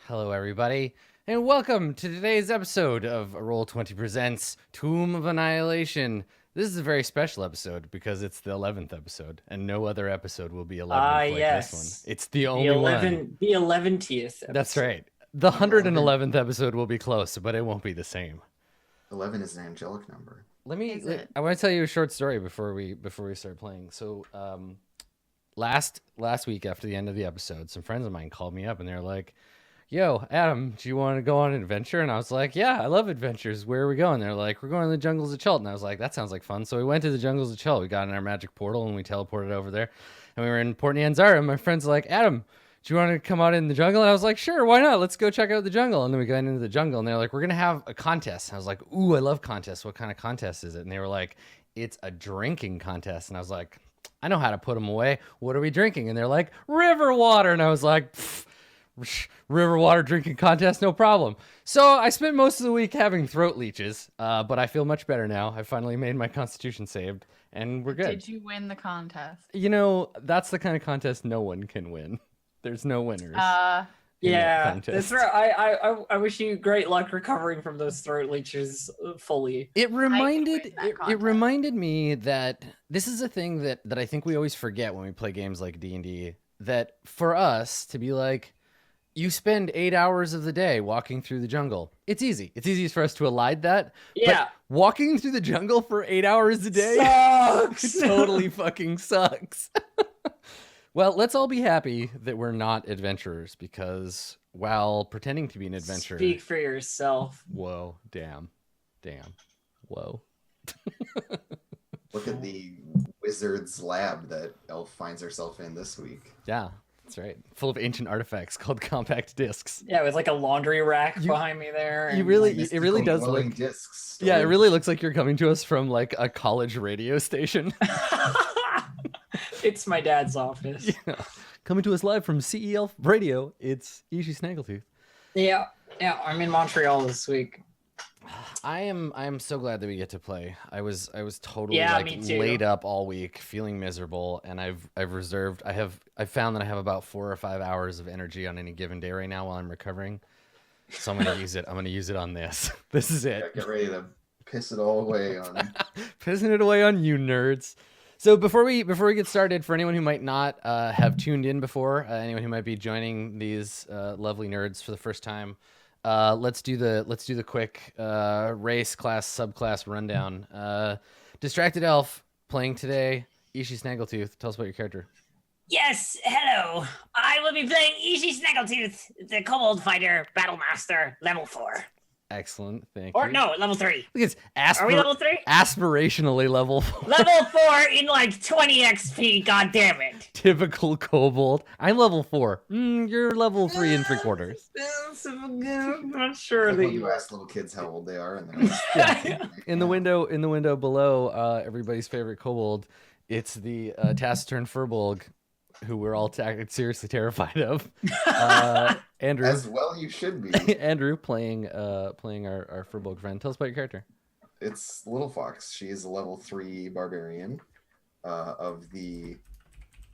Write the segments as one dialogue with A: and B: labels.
A: Hello, everybody, and welcome to today's episode of Roll20 Presents Tomb of Annihilation. This is a very special episode because it's the 11th episode, and no other episode will be 11th like
B: yes.
A: this one. It's the only one.
B: The 11th.
A: That's right. The 111th episode will be close, but it won't be the same.
C: 11 is an angelic number.
A: I want to tell you a short story before we start playing. So, last week after the end of the episode, some friends of mine called me up and they're like, "Yo, Adam, do you want to go on an adventure?" And I was like, "Yeah, I love adventures. Where are we going?" They're like, "We're going to the jungles of Chult." And I was like, "That sounds like fun." So we went to the jungles of Chult. We got in our magic portal and we teleported over there. And we were in Port Nyanzara. And my friend's like, "Adam, do you want to come out in the jungle?" And I was like, "Sure, why not? Let's go check out the jungle." And then we got into the jungle and they're like, "We're going to have a contest." And I was like, "Ooh, I love contests. What kind of contest is it?" And they were like, "It's a drinking contest." And I was like, "I know how to put them away. What are we drinking?" And they're like, "River water." And I was like, "River water drinking contest, no problem." So I spent most of the week having throat leeches, but I feel much better now. I finally made my constitution saved, and we're good.
D: Did you win the contest?
A: You know, that's the kind of contest no one can win. There's no winners.
B: Yeah, that's right. I wish you great luck recovering from those throat leeches fully.
A: It reminded me that this is a thing that I think we always forget when we play games like D&D, that for us to be like, you spend 8 hours of the day walking through the jungle. It's easy. It's easy for us to elide that.
B: Yeah.
A: But walking through the jungle for 8 hours a day
B: sucks.
A: totally fucking sucks. Well, let's all be happy that we're not adventurers, because while pretending to be an adventurer...
B: Speak for yourself.
A: Whoa, damn, whoa.
C: Look at the wizard's lab that Elf finds herself in this week.
A: Yeah. That's right. Full of ancient artifacts called compact discs.
B: Yeah, with like a laundry rack behind me there.
A: It really does look.
C: Discs.
A: Yeah, it really looks like you're coming to us from like a college radio station.
B: It's my dad's office.
A: Yeah. Coming to us live from CEL Radio. It's Ishi Snaggletooth.
B: Yeah, I'm in Montreal this week.
A: I am so glad that we get to play. I was totally
B: me too.
A: laid up all week, feeling miserable, and I've found that I have about 4 or 5 hours of energy on any given day right now while I'm recovering. So I'm gonna use it. I'm gonna use it on this. This is it.
C: Yeah, get ready to piss it all away on.
A: Pissing it away on you nerds. So before we get started, for anyone who might not have tuned in before, anyone who might be joining these lovely nerds for the first time. Let's do the quick race, class, subclass rundown. Distracted Elf playing today. Ishi Snaggletooth, tell us about your character.
E: Yes, hello. I will be playing Ishi Snaggletooth, the Kobold Fighter Battlemaster, level 4.
A: Excellent, thank
E: Or
A: you.
E: no, level 3.
A: Look, it's
E: Are we level 3?
A: aspirationally level 4.
E: Level 4 in like 20 XP, god damn it.
A: Typical kobold. I'm level 4. You're level 3 and 3/4.
B: I'm not sure
C: Like
B: that
C: when you ask little kids how old they are, and they're
A: In the window below, everybody's favorite kobold, it's the taciturn furbolg, who we're all seriously terrified of. Andrew,
C: as well you should be.
A: Andrew playing our furbolg friend. Tell us about your character.
C: It's Little Fox. She is a level 3 barbarian of the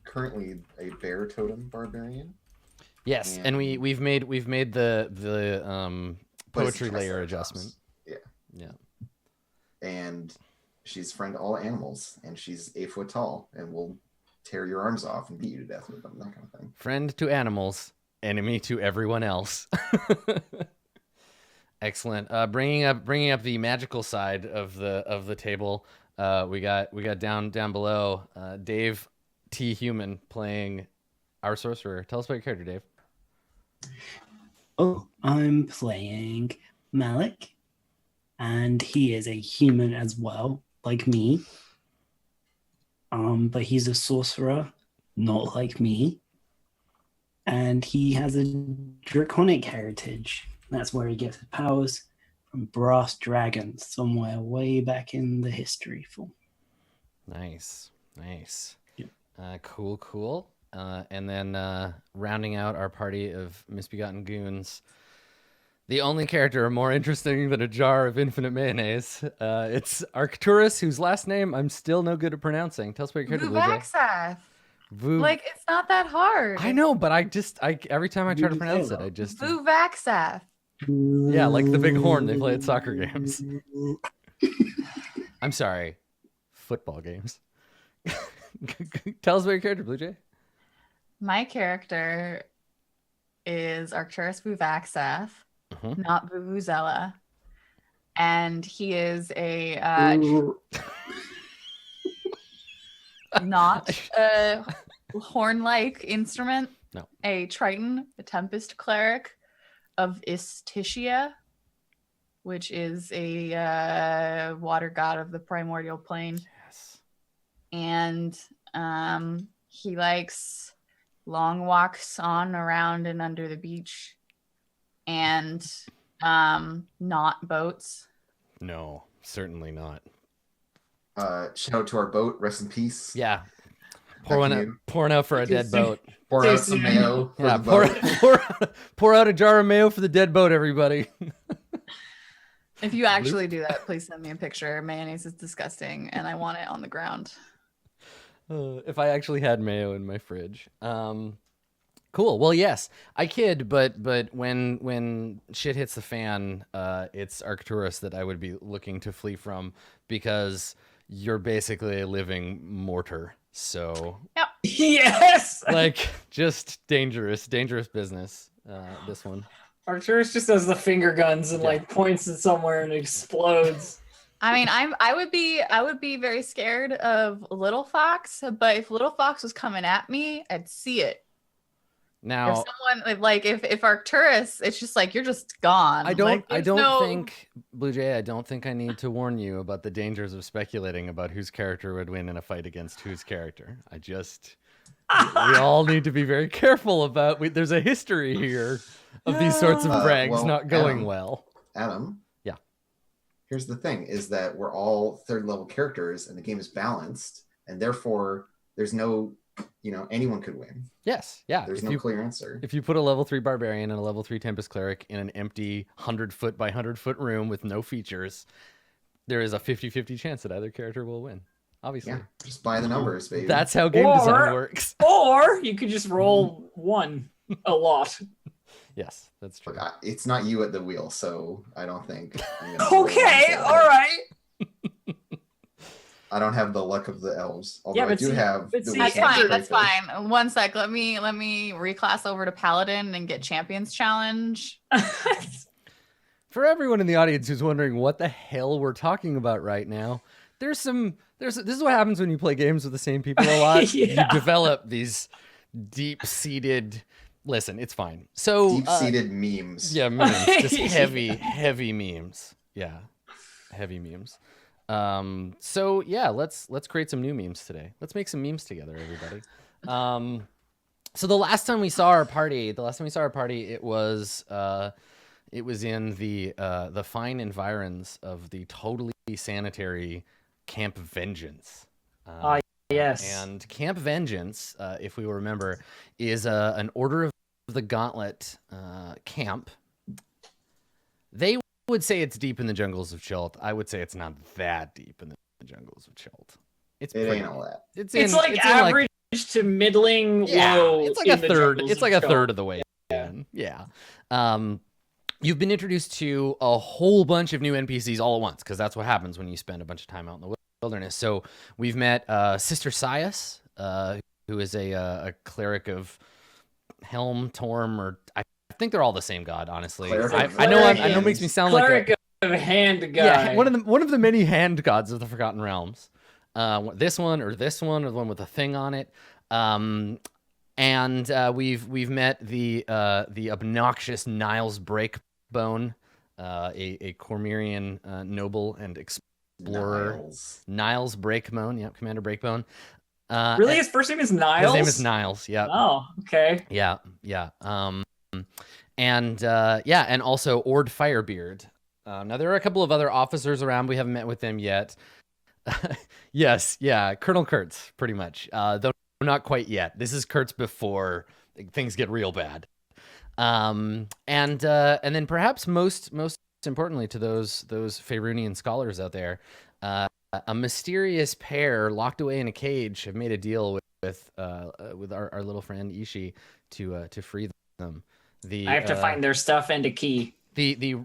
C: currently a bear totem barbarian.
A: Yes, and we've made the poetry layer adjustment. Yeah.
C: And she's friend to all animals, and she's 8 foot tall, and will tear your arms off and beat you to death with them, that kind of thing.
A: Friend to animals, enemy to everyone else. Excellent. Bringing up the magical side of the table. We got down below. Dave T. Human playing our sorcerer. Tell us about your character, Dave.
F: Oh, I'm playing Malik, and he is a human as well, like me. But he's a sorcerer, not like me. And he has a draconic heritage. That's where he gets his powers, from brass dragons, somewhere way back in the history film.
A: Nice.
F: Yeah.
A: Cool. And then rounding out our party of misbegotten goons, the only character more interesting than a jar of infinite mayonnaise. It's Arcturus, whose last name I'm still no good at pronouncing. Tell us about your character, Luja.
D: Like, it's not that hard.
A: I know, but every time I try to pronounce it, I just
D: Vuvaxath.
A: yeah, like the big horn they play at soccer games. I'm sorry, football games. Tell us about your character, Blue Jay.
D: My character is Arcturus Vuvaxath, not Vuvuzela. And he is a not a horn-like instrument.
A: No.
D: A Triton, a Tempest cleric of Istitia, which is a water god of the primordial plane.
A: Yes.
D: And he likes long walks on, around, and under the beach, and not boats.
A: No, certainly not.
C: Shout out to our boat. Rest in peace.
A: Yeah. Pouring out for a dead boat.
C: Pour out some mayo. For
A: Yeah,
C: the boat.
A: pour out a jar of mayo for the dead boat, everybody.
D: If you actually do that, please send me a picture. Mayonnaise is disgusting, and I want it on the ground.
A: If I actually had mayo in my fridge. Cool. Well, yes, I kid, but when shit hits the fan, it's Arcturus that I would be looking to flee from, because you're basically a living mortar. So
D: Yep.
B: Yes.
A: like, just dangerous business. This one.
B: Arcturus just has the finger guns and like points it somewhere and explodes.
D: I mean, I would be very scared of Little Fox, but if Little Fox was coming at me, I'd see it.
A: Now,
D: If someone like if Arcturus, it's just like you're just gone.
A: I don't
D: Like, there's no-
A: think, Blue Jay, I don't think I need to warn you about the dangers of speculating about whose character would win in a fight against whose character. We all need to be very careful about, there's a history here of these sorts of brags not going well.
C: Adam.
A: Yeah.
C: Here's the thing, is that we're all third level characters and the game is balanced, and therefore there's no, anyone could win.
A: Yes, yeah.
C: There's no clear answer.
A: If you put a level 3 barbarian and a level 3 tempest cleric in an empty 100-foot by 100-foot room with no features, there is a 50-50 chance that either character will win. Obviously.
C: Yeah, just buy the numbers, baby.
A: That's how game design works.
B: Or you could just roll one a lot.
A: Yes, that's true.
C: Look, it's not you at the wheel, so I don't think.
B: Okay, all right.
C: I don't have the luck of the elves. Although
B: Yeah,
C: I
B: but
C: do
B: see-
C: have.
B: but
C: the
B: see,
D: That's
C: wisdom of
D: fine. That's
C: crayfish.
D: fine. One sec. Let me reclass over to Paladin and get Champions Challenge.
A: For everyone in the audience who's wondering what the hell we're talking about right now, this is what happens when you play games with the same people a lot.
B: Yeah.
A: You develop these deep-seated. Listen, it's fine. So
C: Deep-seated memes.
A: yeah, memes, just heavy memes. Yeah, heavy memes. So yeah, let's create some new memes today. Let's make some memes together, everybody. So the last time we saw our party, it was in the fine environs of the totally sanitary Camp Vengeance.
B: Yes.
A: And Camp Vengeance, if we will remember, is an Order of the Gauntlet camp. They would say it's deep in the jungles of Chult. I would say it's not that deep in the jungles of Chult.
C: It ain't all that.
A: It's
B: average to middling low.
A: It's like
B: in
A: a
B: the
A: third.
B: jungles
A: It's like
B: of
A: a third of the way in. Yeah. You've been introduced to a whole bunch of new NPCs all at once, because that's what happens when you spend a bunch of time out in the wilderness. So we've met Sister Sias, who is a cleric of Helm, Torm, or I think they're all the same god, honestly. I know it makes me sound like
B: Cleric of hand guy.
A: yeah, one of the many hand gods of the Forgotten Realms. This one or the one with a thing on it. And we've met the obnoxious Niles Breakbone, a Cormyrian noble and explorer. Niles Breakbone, yep, Commander Breakbone.
B: Really, his first name is Niles?
A: His name is Niles. Yeah.
B: Oh, okay.
A: Yeah. And also Ord Firebeard. Now there are a couple of other officers around. We haven't met with them yet. Yes, yeah, Colonel Kurtz, pretty much. Though not quite yet. This is Kurtz before things get real bad. And then perhaps most importantly to those Faerunian scholars out there, a mysterious pair locked away in a cage have made a deal with our little friend Ishi to free them.
B: I have to find their stuff and a key.
A: The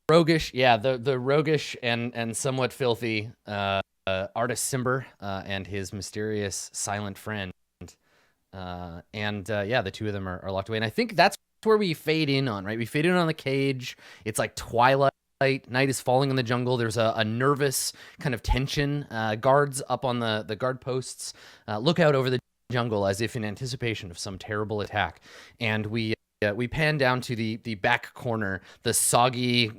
A: roguish, yeah, the roguish and somewhat filthy artist Cimber and his mysterious silent friend, the two of them are locked away, and I think that's where we fade in on, right? We fade in on the cage. It's like twilight. Night is falling in the jungle. There's a nervous kind of tension. Guards up on the guard posts look out over the jungle as if in anticipation of some terrible attack. And we pan down to the back corner, the soggy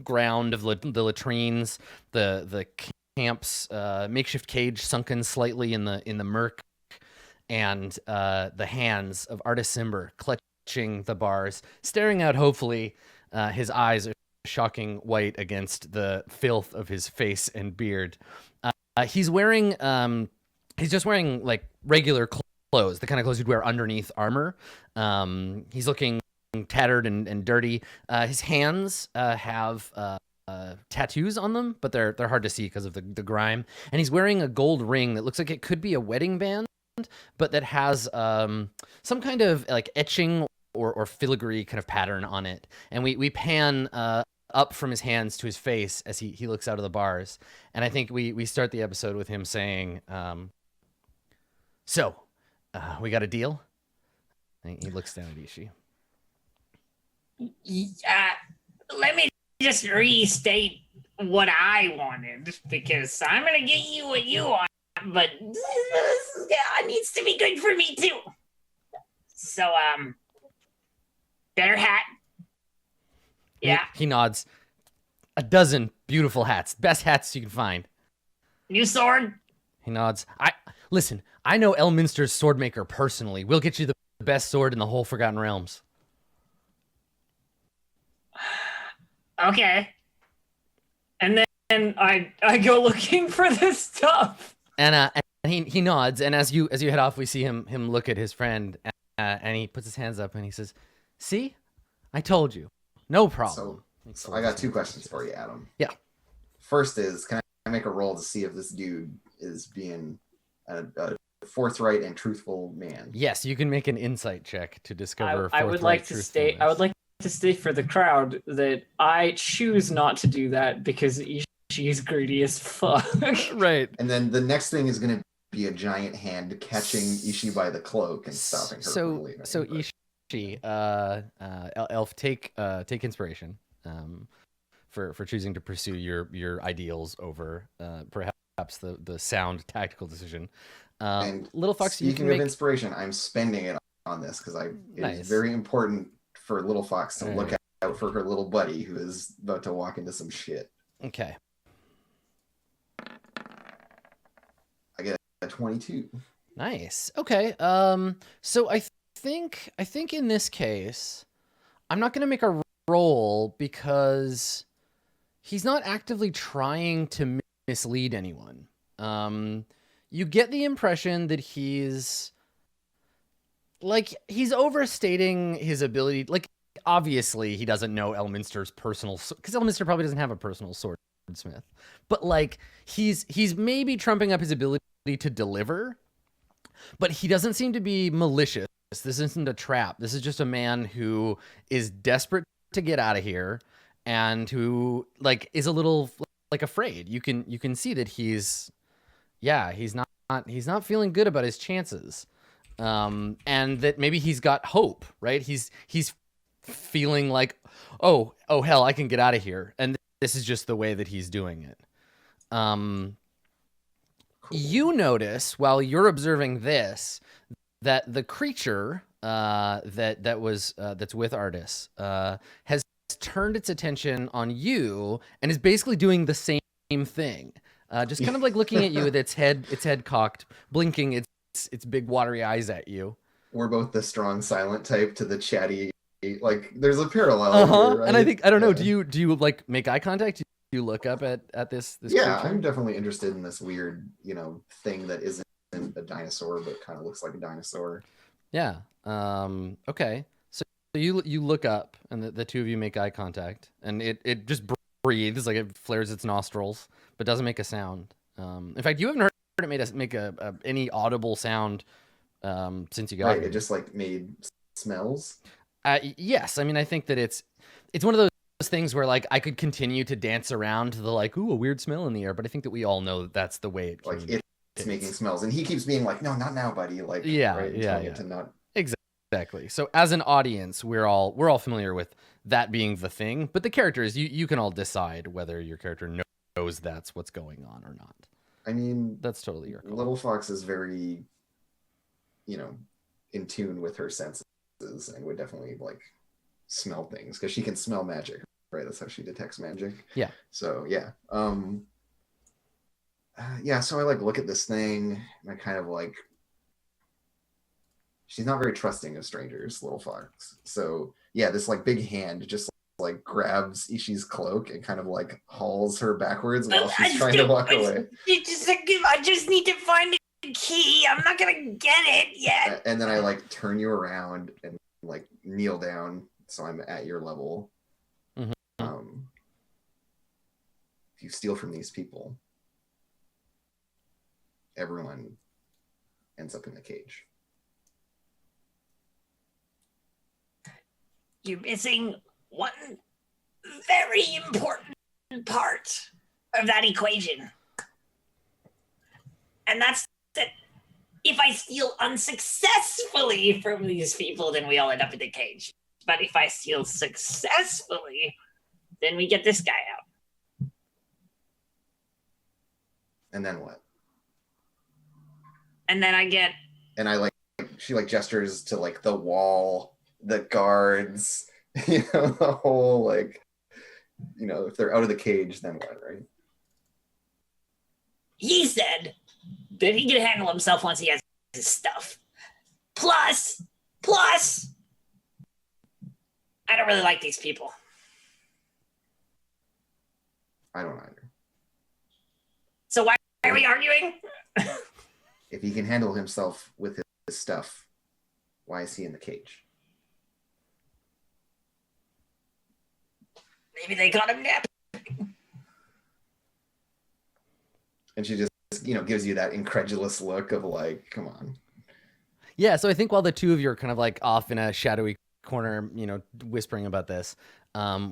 A: ground of the latrines, the camp's makeshift cage sunken slightly in the murk, and the hands of artist Cimber clutching the bars, staring out hopefully. His eyes are shocking white against the filth of his face and beard. He's just wearing like regular clothes, the kind of clothes you'd wear underneath armor. He's looking tattered and dirty. His hands have tattoos on them, but they're hard to see because of the grime. And he's wearing a gold ring that looks like it could be a wedding band, but that has some kind of like etching or filigree kind of pattern on it. And we pan up from his hands to his face as he looks out of the bars. And I think we start the episode with him saying, so we got a deal? And he looks down at Ishi.
E: Let me just restate what I wanted, because I'm going to get you what you want, but this needs to be good for me too. So, better hat. Yeah.
A: He nods. A dozen beautiful hats. Best hats you can find.
E: New sword.
A: He nods. Listen, I know Elminster's sword maker personally. We'll get you the best sword in the whole Forgotten Realms.
B: Okay. And then I go looking for this stuff.
A: And he nods, and as you head off, we see him look at his friend, and he puts his hands up and he says, "See? I told you. No problem."
C: So I got two questions for you, Adam.
A: Yeah.
C: First is, can I make a roll to see if this dude is being a forthright and truthful man?
A: Yes, you can make an insight check to discover.
B: I would like to state. I would like to state for the crowd that I choose not to do that because she's greedy as fuck.
A: Right.
C: And then the next thing is going to be a giant hand catching Ishi by the cloak and stopping her from leaving.
A: So Ishi, Elf, take inspiration for choosing to pursue your ideals over perhaps the sound tactical decision.
C: And
A: Little Fox,
C: speaking of inspiration, I'm spending it on this because it is very important for Little Fox to look out for her little buddy who is about to walk into some shit.
A: Okay.
C: I get a 22.
A: Nice. Okay. So I think in this case, I'm not going to make a roll because he's not actively trying to mislead anyone. You get the impression that he's overstating his ability. Like, obviously, he doesn't know Elminster's personal, because Elminster probably doesn't have a personal swordsmith. But like, he's maybe trumping up his ability to deliver, but he doesn't seem to be malicious. This isn't a trap. This is just a man who is desperate to get out of here and who like is a little like afraid. You can see that he's not feeling good about his chances. And that maybe he's got hope, right? He's feeling like, oh hell, I can get out of here. And this is just the way that he's doing it. Cool. You notice while you're observing this that the creature that's with Artis has turned its attention on you and is basically doing the same thing. Just kind of like looking at you with its head cocked, blinking its big watery eyes at you.
C: We're both the strong silent type to the chatty. Like there's a parallel here, right?
A: And I don't know, do you like make eye contact? Do you look up at this
C: yeah,
A: creature?
C: I'm definitely interested in this weird, thing that isn't a dinosaur but kind of looks like a dinosaur.
A: Yeah. Okay. So you look up and the two of you make eye contact and it just breathes, like it flares its nostrils, but doesn't make a sound. In fact, you haven't heard it made us make any audible sound since you got
C: Right,
A: here.
C: it just like made smells.
A: Yes, I mean I think that it's one of those things where like I could continue to dance around to the like, ooh, a weird smell in the air, but I think that we all know that that's the way it
C: Like
A: communicates.
C: it's making smells, and he keeps being like, "No, not now, buddy." Like,
A: Yeah,
C: right, and
A: yeah,
C: telling
A: yeah.
C: it to not.
A: Exactly. So as an audience, we're all familiar with that being the thing, but the characters, you can all decide whether your character knows that's what's going on or not.
C: I mean,
A: That's totally your call.
C: Little Fox is very, in tune with her senses, and would definitely like smell things because she can smell magic. Right, that's how she detects magic.
A: Yeah.
C: So yeah, yeah. So I like look at this thing, and I kind of like. She's not very trusting of strangers, Little Fox. So yeah, this like big hand just like grabs Ishi's cloak and kind of like hauls her backwards while she's trying to walk away.
E: I just need to find a key. I'm not gonna get it yet.
C: And then I like turn you around and like kneel down so I'm at your level.
A: Mhm.
C: If you steal from these people, everyone ends up in the cage.
E: You're missing one very important part of that equation. And that's that if I steal unsuccessfully from these people, then we all end up in the cage. But if I steal successfully, then we get this guy out.
C: And then what?
E: And then I get...
C: And I like, she like gestures to like the wall, the guards, the whole like, if they're out of the cage, then what, right?
E: He said that he can handle himself once he has his stuff. Plus, I don't really like these people.
C: I don't either.
E: So why are we arguing?
C: If he can handle himself with his stuff, why is he in the cage?
E: Maybe they caught him napping.
C: And she just, gives you that incredulous look of like, come on.
A: Yeah, so I think while the two of you are kind of like off in a shadowy corner, whispering about this,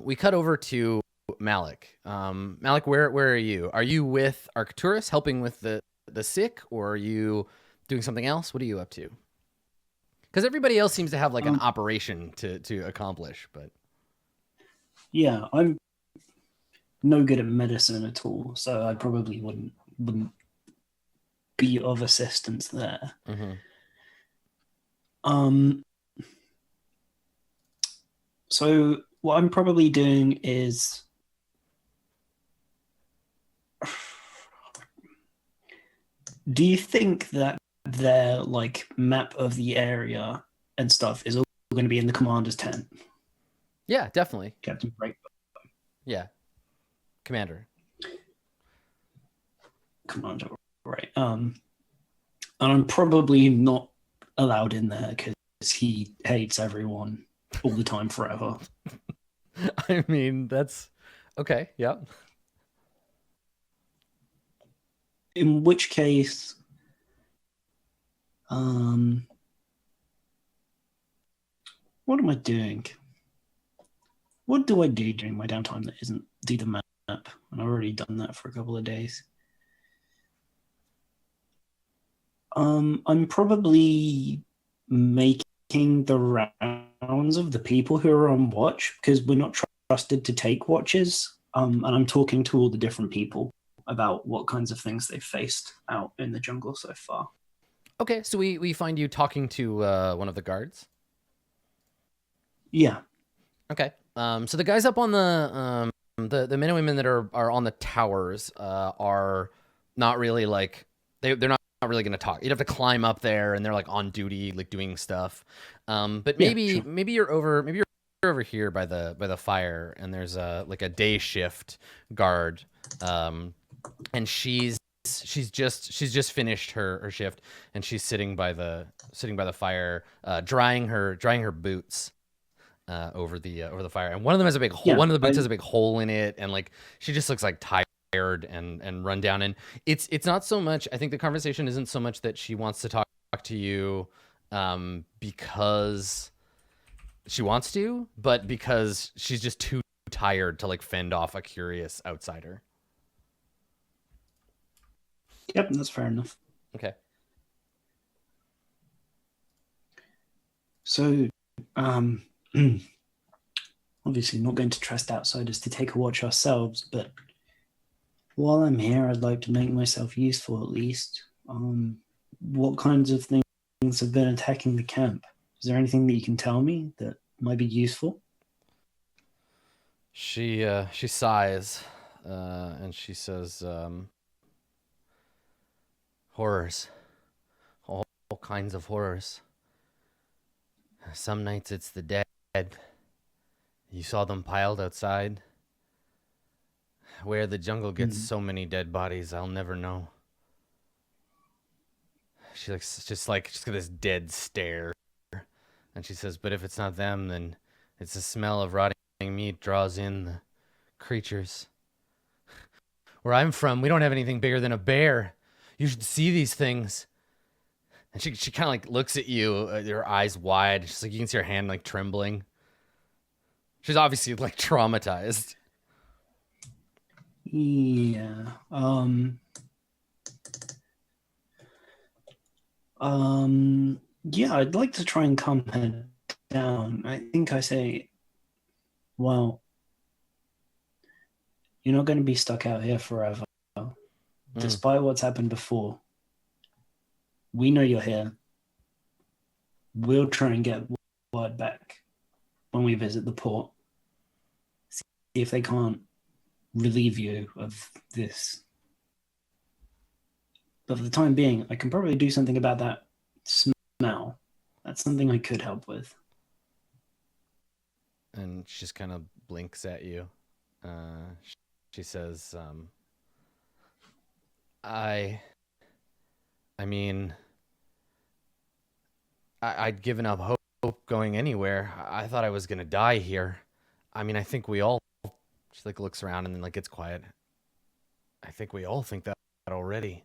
A: we cut over to Malik. Malik, where are you? Are you with Arcturus helping with the sick, or are you doing something else? What are you up to? Because everybody else seems to have like an operation to accomplish, but
F: Yeah, I'm no good at medicine at all, so I probably wouldn't be of assistance there.
A: Mm-hmm.
F: So what I'm probably doing is do you think that their like map of the area and stuff is all going to be in the commander's tent?
A: Yeah, definitely.
F: Captain Break.
A: Yeah. Commander.
F: Commander, right. And I'm probably not allowed in there because he hates everyone all the time forever.
A: I mean, that's okay. Yeah.
F: In which case, what am I doing? What do I do during my downtime that isn't do the map? And I've already done that for a couple of days. I'm probably making the rounds of the people who are on watch because we're not trusted to take watches. And I'm talking to all the different people about what kinds of things they've faced out in the jungle so far. Okay,
A: so we find you talking to one of the guards.
F: Yeah.
A: Okay. So the guys up on the men and women that are on the towers are not really like they're not really going to talk. You'd have to climb up there, and they're like on duty, like doing stuff. But maybe you're over here by the fire, and there's like a day shift guard, and she's just finished her shift, and she's sitting by the fire, drying her boots. Over the fire, and one of them has a big hole. One of the boots has a big hole in it, and like she just looks like tired and run down. And it's not so much, I think the conversation isn't so much that she wants to talk to you because she wants to, but because she's just too tired to like fend off a curious outsider.
F: Yep, that's fair enough.
A: Okay.
F: So, obviously not going to trust outsiders to take a watch ourselves, but while I'm here, I'd like to make myself useful at least. What kinds of things have been attacking the camp? Is there anything that you can tell me that might be useful?
A: She sighs and she says, horrors, all kinds of horrors. Some nights it's the dead. You saw them piled outside. Where the jungle gets so many dead bodies, I'll never know. She looks just got this dead stare. And she says, but if it's not them, then it's the smell of rotting meat draws in the creatures. Where I'm from, we don't have anything bigger than a bear. You should see these things. And she kind of like looks at you, her eyes wide. She's like, you can see her hand like trembling. She's obviously like traumatized.
F: Yeah. Yeah, I'd like to try and calm her down. I think I say, well, you're not going to be stuck out here forever. Despite what's happened before, we know you're here. We'll try and get word back when we visit the port. See if they can't relieve you of this. But for the time being, I can probably do something about that smell. That's something I could help with.
A: And she just kind of blinks at you. She says, I mean, I'd given up hope going anywhere. I thought I was going to die here. I mean, I think we all, she like looks around and then like gets quiet. I think we all think that already.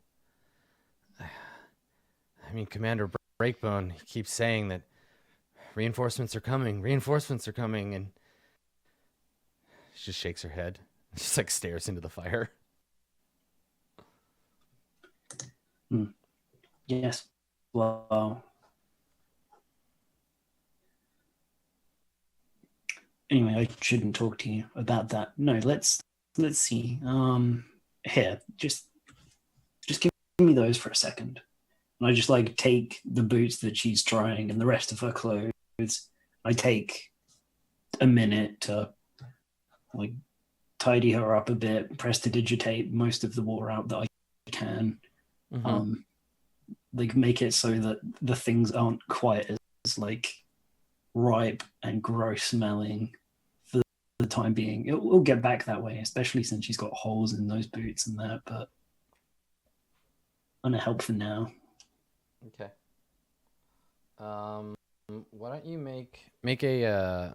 A: I mean, Commander Breakbone, he keeps saying that reinforcements are coming, and she just shakes her head. Just like stares into the fire.
F: Yes. Well, anyway, I shouldn't talk to you about that. No, let's see. Here, just give me those for a second. And I just like take the boots that she's trying and the rest of her clothes. I take a minute to like tidy her up a bit, prestidigitate most of the water out that I can. Like make it so that the things aren't quite as like ripe and gross smelling for the time being. We'll get back that way, especially since she's got holes in those boots and that, but I'm gonna help for now.
A: Okay. Why don't you make a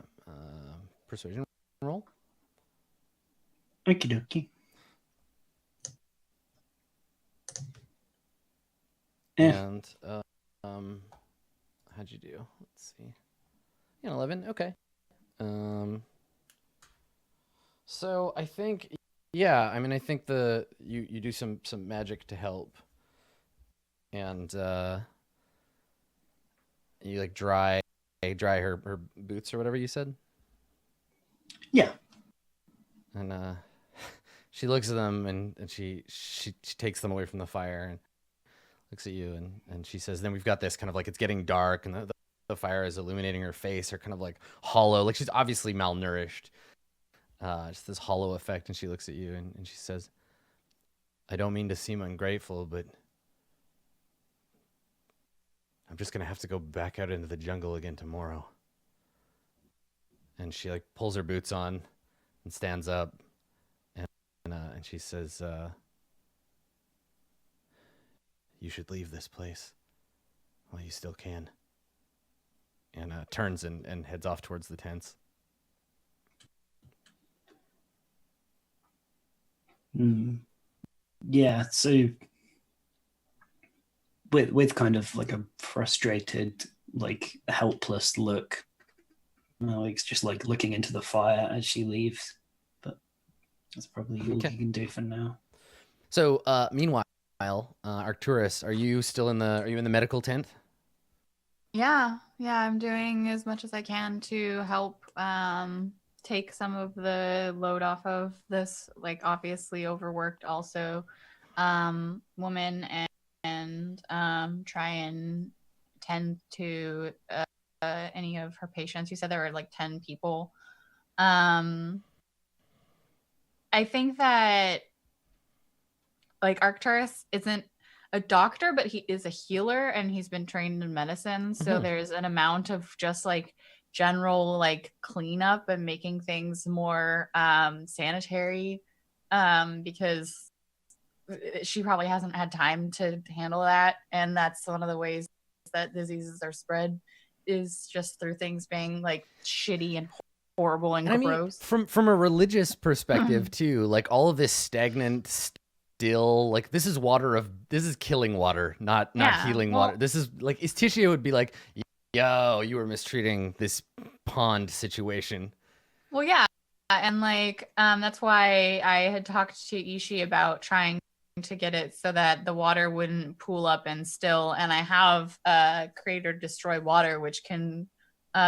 A: persuasion roll?
F: Okie dokie.
A: And how'd you do? Let's see. Yeah, 11. Okay. So I think, yeah. I mean, I think you do some magic to help, and you like dry her boots or whatever you said.
F: Yeah.
A: And she looks at them and she takes them away from the fire and looks at you and she says, then we've got this kind of like, it's getting dark and the fire is illuminating her face, her kind of like hollow, like she's obviously malnourished, just this hollow effect. And she looks at you and she says, I don't mean to seem ungrateful, but I'm just going to have to go back out into the jungle again tomorrow. And she like pulls her boots on and stands up and she says, you should leave this place while you still can. And turns and heads off towards the tents.
F: Yeah, so with kind of like a frustrated, like helpless look, Malik's just like looking into the fire as she leaves. But that's probably all
A: Okay.
F: he can do for now.
A: So, meanwhile, Arcturus, are you in the medical tent?
D: Yeah, I'm doing as much as I can to help take some of the load off of this, like obviously overworked also woman, and try and tend to any of her patients. You said there were like 10 people. I think that like Arcturus isn't a doctor, but he is a healer and he's been trained in medicine. So there's an amount of just like general like cleanup and making things more sanitary, because she probably hasn't had time to handle that. And that's one of the ways that diseases are spread, is just through things being like shitty and horrible and gross.
A: From a religious perspective too, like all of this stagnant still, like this is killing water, not healing water. This is like Istitia would be like, yo, you were mistreating this pond situation.
D: Well, yeah, and like that's why I had talked to Ishii about trying to get it so that the water wouldn't pool up and still. And I have create or destroy water, which can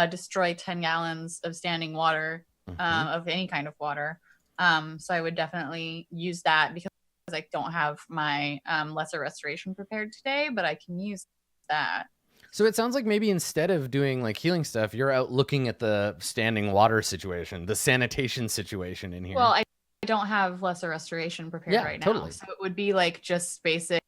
D: destroy 10 gallons of standing water, of any kind of water. So I would definitely use that because I don't have my lesser restoration prepared today, but I can use that.
A: So it sounds like maybe instead of doing like healing stuff, you're out looking at the standing water situation, the sanitation situation in here.
D: Well, I don't have lesser restoration prepared right now. So it would be like just basic,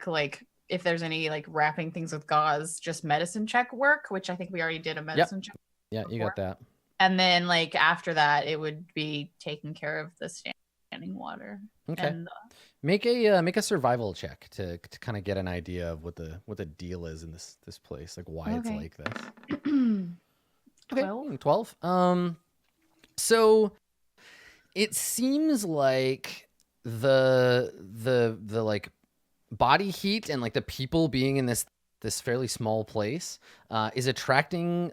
D: like if there's any like wrapping things with gauze, just medicine check work, which I think we already did a medicine check.
A: Yeah,
D: before.
A: You got that.
D: And then like after that, it would be taking care of the standing water.
A: Okay. And, make a survival check to kind of get an idea of what the deal is in this place, like why it's like this.
D: 12.
A: 12. So it seems like the like body heat and like the people being in this fairly small place is attracting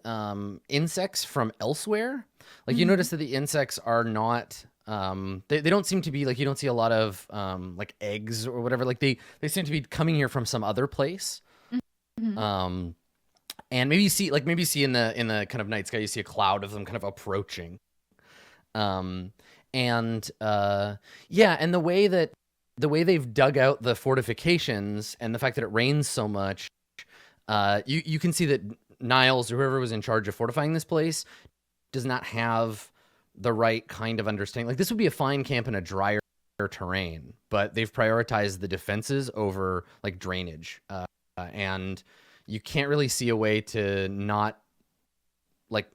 A: insects from elsewhere. Like you notice that the insects are not they don't seem to be like, you don't see a lot of like eggs or whatever. Like they seem to be coming here from some other place. And maybe you see in the kind of night sky, you see a cloud of them kind of approaching. And the way they've dug out the fortifications and the fact that it rains so much, you can see that Niles or whoever was in charge of fortifying this place does not have the right kind of understanding. Like this would be a fine camp in a drier terrain, but they've prioritized the defenses over like drainage, and you can't really see a way to not like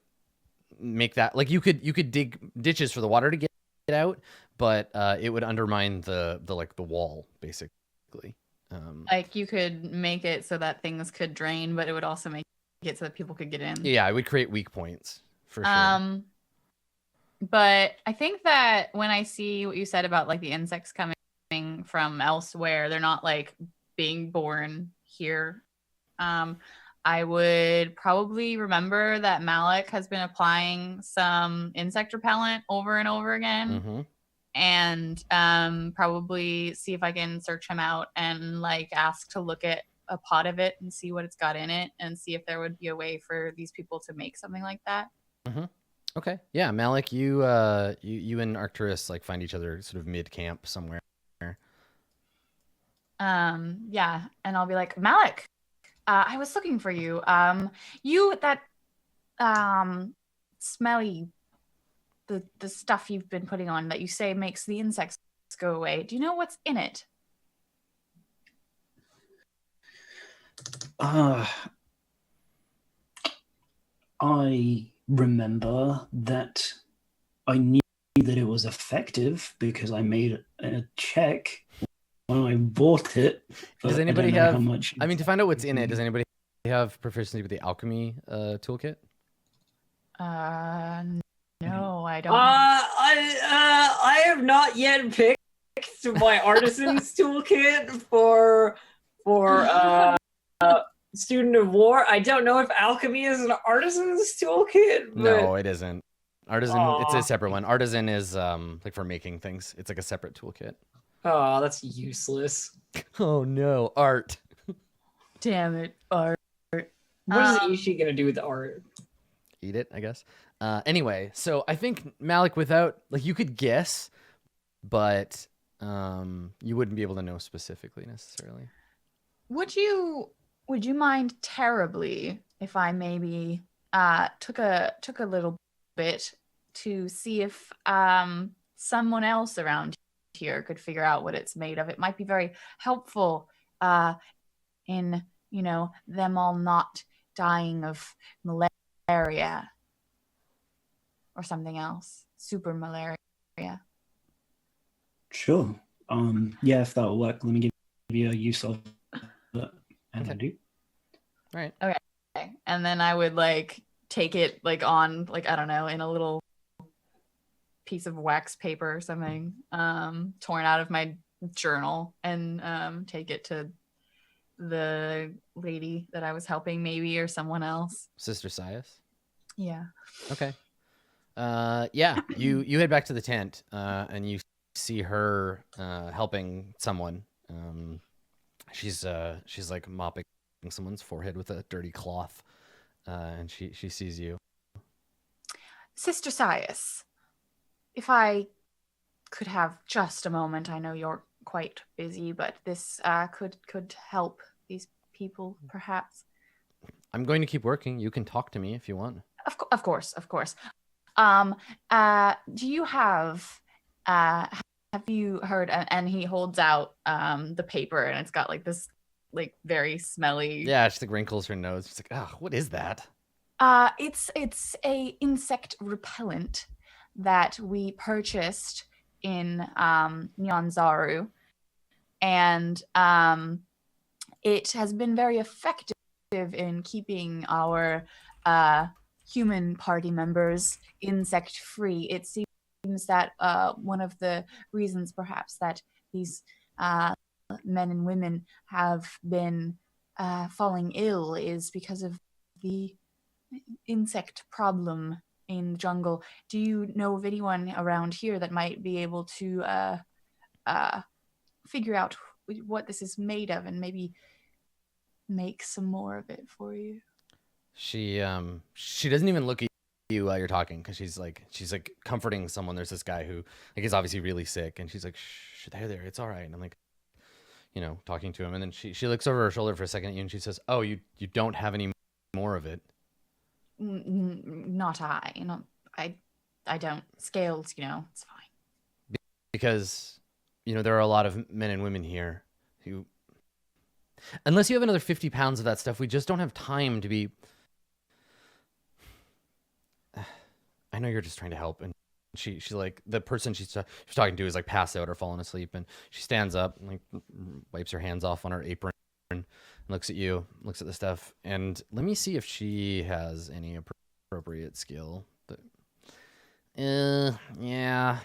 A: make that, like you could dig ditches for the water to get out, but it would undermine the wall basically.
D: Like you could make it so that things could drain, but it would also make it so that people could get in.
A: Yeah, it would create weak points for sure.
D: But I think that when I see what you said about like the insects coming from elsewhere, they're not like being born here. I would probably remember that Malik has been applying some insect repellent over and over again. And probably see if I can search him out and like ask to look at a pot of it and see what it's got in it and see if there would be a way for these people to make something like that.
A: Okay. Yeah, Malik, you and Arcturus like find each other sort of mid camp somewhere.
D: Yeah, and I'll be like, Malik, I was looking for you. You that smelly the stuff you've been putting on that you say makes the insects go away. Do you know what's in it?
F: I remember that I knew that it was effective because I made a check when I bought it.
A: Does anybody have how much? I mean, to find out what's in it, does anybody have proficiency with the alchemy toolkit?
D: No, I don't.
B: I have not yet picked my artisan's toolkit for student of war. I don't know if alchemy is an artisan's toolkit. But...
A: No, it isn't. Artisan, it's
B: Aw.
A: a separate one. Artisan is like for making things. It's like a separate toolkit.
B: Oh, that's useless.
A: Oh no, art.
D: Damn it, art.
B: What is Ishi gonna do with the art?
A: Eat it, I guess. Anyway, so I think Malik, without like, you could guess, but you wouldn't be able to know specifically necessarily.
D: Would you mind terribly if I maybe took a little bit to see if someone else around here could figure out what it's made of? It might be very helpful in, you know, them all not dying of malaria or something else. Super malaria.
F: Sure. Yeah, if that'll work, let me give you a use of that. And I do.
A: Right.
D: Okay. And then I would like take it like on, like, I don't know, in a little piece of wax paper or something, torn out of my journal, and take it to the lady that I was helping, maybe, or someone else.
A: Sister Sias.
D: Yeah.
A: Okay. Yeah, you head back to the tent, and you see her helping someone. She's like mopping someone's forehead with a dirty cloth, and she sees you.
D: Sister Sias, if I could have just a moment, I know you're quite busy, but this could help these people, perhaps.
A: I'm going to keep working. You can talk to me if you want.
D: Of course. Do you have you heard? And he holds out the paper, and it's got like this, like, very smelly.
A: Yeah, she like wrinkles her nose. She's like, "Oh, what is that?"
D: It's a insect repellent that we purchased in Nyanzaru, and it has been very effective in keeping our human party members insect free. It seems that one of the reasons perhaps that these men and women have been falling ill is because of the insect problem in the jungle. Do you know of anyone around here that might be able to figure out what this is made of and maybe make some more of it for you? She
A: doesn't even look at you while you're talking, because she's like comforting someone. There's this guy who like is obviously really sick, and she's like, "Shh, there, it's all right." And I'm like, you know, talking to him, and then she looks over her shoulder for a second at you, and she says, "Oh, you don't have any more of it?"
D: Not I. You know, I don't. Scales, you know, it's fine.
A: Because, you know, there are a lot of men and women here who, unless you have another 50 pounds of that stuff, we just don't have time to be. I know you're just trying to help. And she like, the person she's talking to is like passed out or fallen asleep, and she stands up and like wipes her hands off on her apron and looks at you, looks at the stuff, and let me see if she has any appropriate skill. But yeah,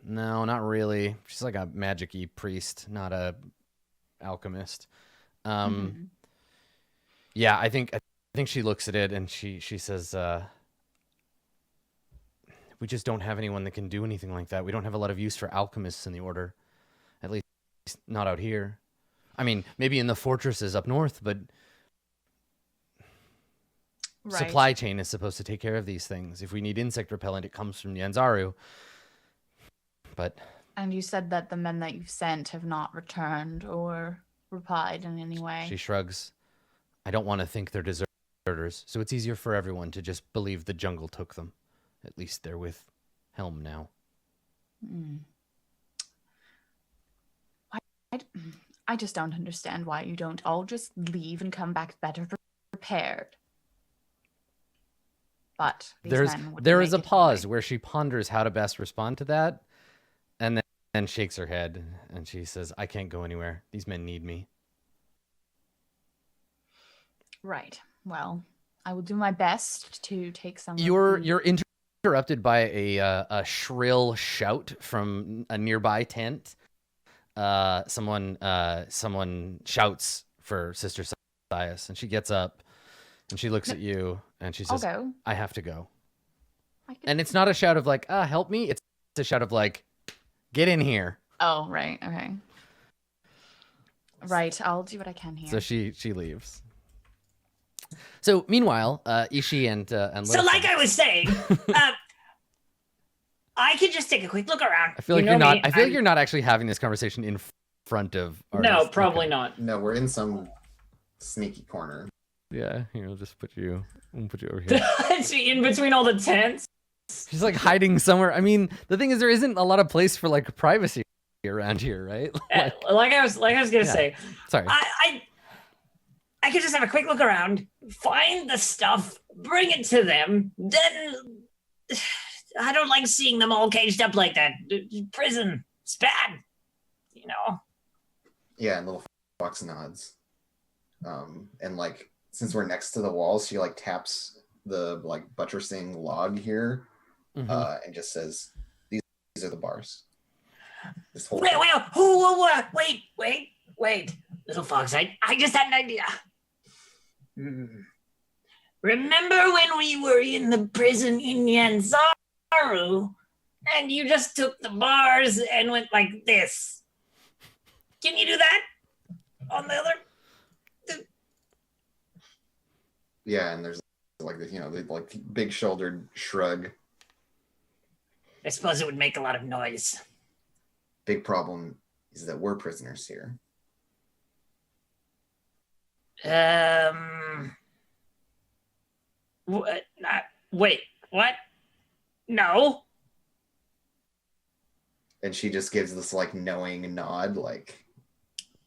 A: no, not really. She's like a magic-y priest, not a alchemist. Yeah, I think she looks at it and she says, we just don't have anyone that can do anything like that. We don't have a lot of use for alchemists in the order, at least not out here. I mean, maybe in the fortresses up north, but
D: Right.
A: Supply chain is supposed to take care of these things. If we need insect repellent, it comes from Nyanzaru. But
D: And you said that the men that you've sent have not returned or replied in any way.
A: she shrugs. I don't want to think they're deserters, so it's easier for everyone to just believe the jungle took them. At least they're with Helm now.
D: I just don't understand why you don't all just leave and come back better prepared. But these men wouldn't
A: there is
D: make
A: a
D: it
A: pause
D: away.
A: where she ponders how to best respond to that, and then shakes her head and she says, I can't go anywhere. These men need me.
D: Right. Well, I will do my best to take some.
A: You're interrupted by a shrill shout from a nearby tent. someone shouts for Sister Sias, and she gets up and she looks at you and she
D: I'll
A: says,
D: go.
A: I have to go.
D: I could...
A: And it's not a shout of like, help me. It's a shout of like, get in here.
D: Oh, right. Okay. Right. I'll do what I can here.
A: So she leaves. So meanwhile, Ishi and
E: So
A: Littlefox,
E: like I was saying, I could just take a quick look around.
A: I feel like
E: You know
A: you're not.
E: me,
A: I feel like you're not actually having this conversation in front of.
B: No,
A: artists.
B: probably
A: Okay.
B: not.
C: No, we're in some sneaky corner.
A: Yeah, here, we'll put you over here.
B: Is she in between all the tents?
A: She's like hiding somewhere. I mean, the thing is, there isn't a lot of place for like privacy around here, right?
B: Like I was gonna
A: Yeah.
B: say,
A: Sorry.
E: I could just have a quick look around, find the stuff, bring it to them. Then I don't like seeing them all caged up like that. Prison, it's bad, you know.
C: Yeah, and little fox nods. And like since we're next to the walls, she like taps the like buttressing log here,
A: Mhm.
C: and just says, "These are the bars." This whole
E: Wait, little fox. I just had an idea. Remember when we were in the prison in Yanzaru, and you just took the bars and went like this? Can you do that on the other?
C: Yeah, and there's like the like big shouldered shrug.
E: I suppose it would make a lot of noise.
C: Big problem is that we're prisoners here.
E: Wait, what? No.
C: And she just gives this like knowing nod, like,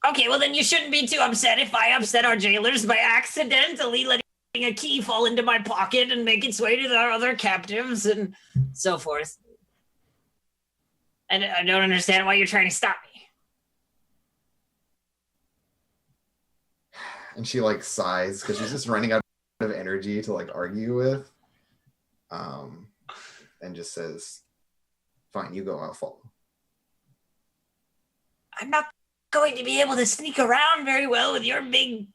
E: Okay, well then you shouldn't be too upset if I upset our jailers by accidentally letting a key fall into my pocket and make its way to our other captives and so forth. And I don't understand why you're trying to stop me.
C: and she like sighs because she's just running out of energy to like argue with. And just says, "Fine, you go, I'll follow."
E: I'm not going to be able to sneak around very well with your big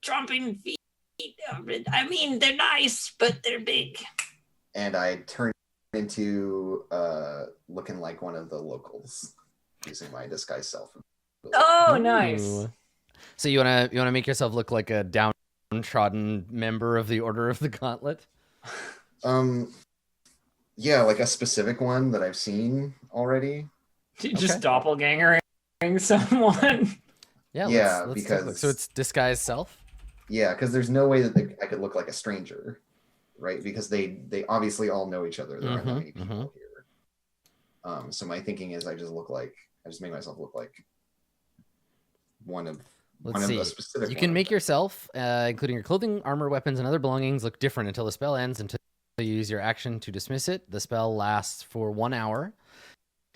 E: tromping feet. I mean, they're nice, but they're big.
C: And I turn into looking like one of the locals using my disguise self.
B: Oh, nice.
A: Ooh. So you wanna make yourself look like a downtrodden member of the Order of the Gauntlet?
C: Yeah, like a specific one that I've seen already.
B: Just doppelgangering someone.
A: Yeah.
C: Yeah,
A: let's take a
C: because-
A: look. So it's disguise self.
C: Yeah, because there's no way that I could look like a stranger, right? Because they obviously all know each other. There aren't that many people here. So my thinking is I just make myself look like one of the specific.
A: You can
C: ones.
A: make yourself, including your clothing, armor, weapons, and other belongings, look different until the spell ends. Until you use your action to dismiss it, the spell lasts for 1 hour.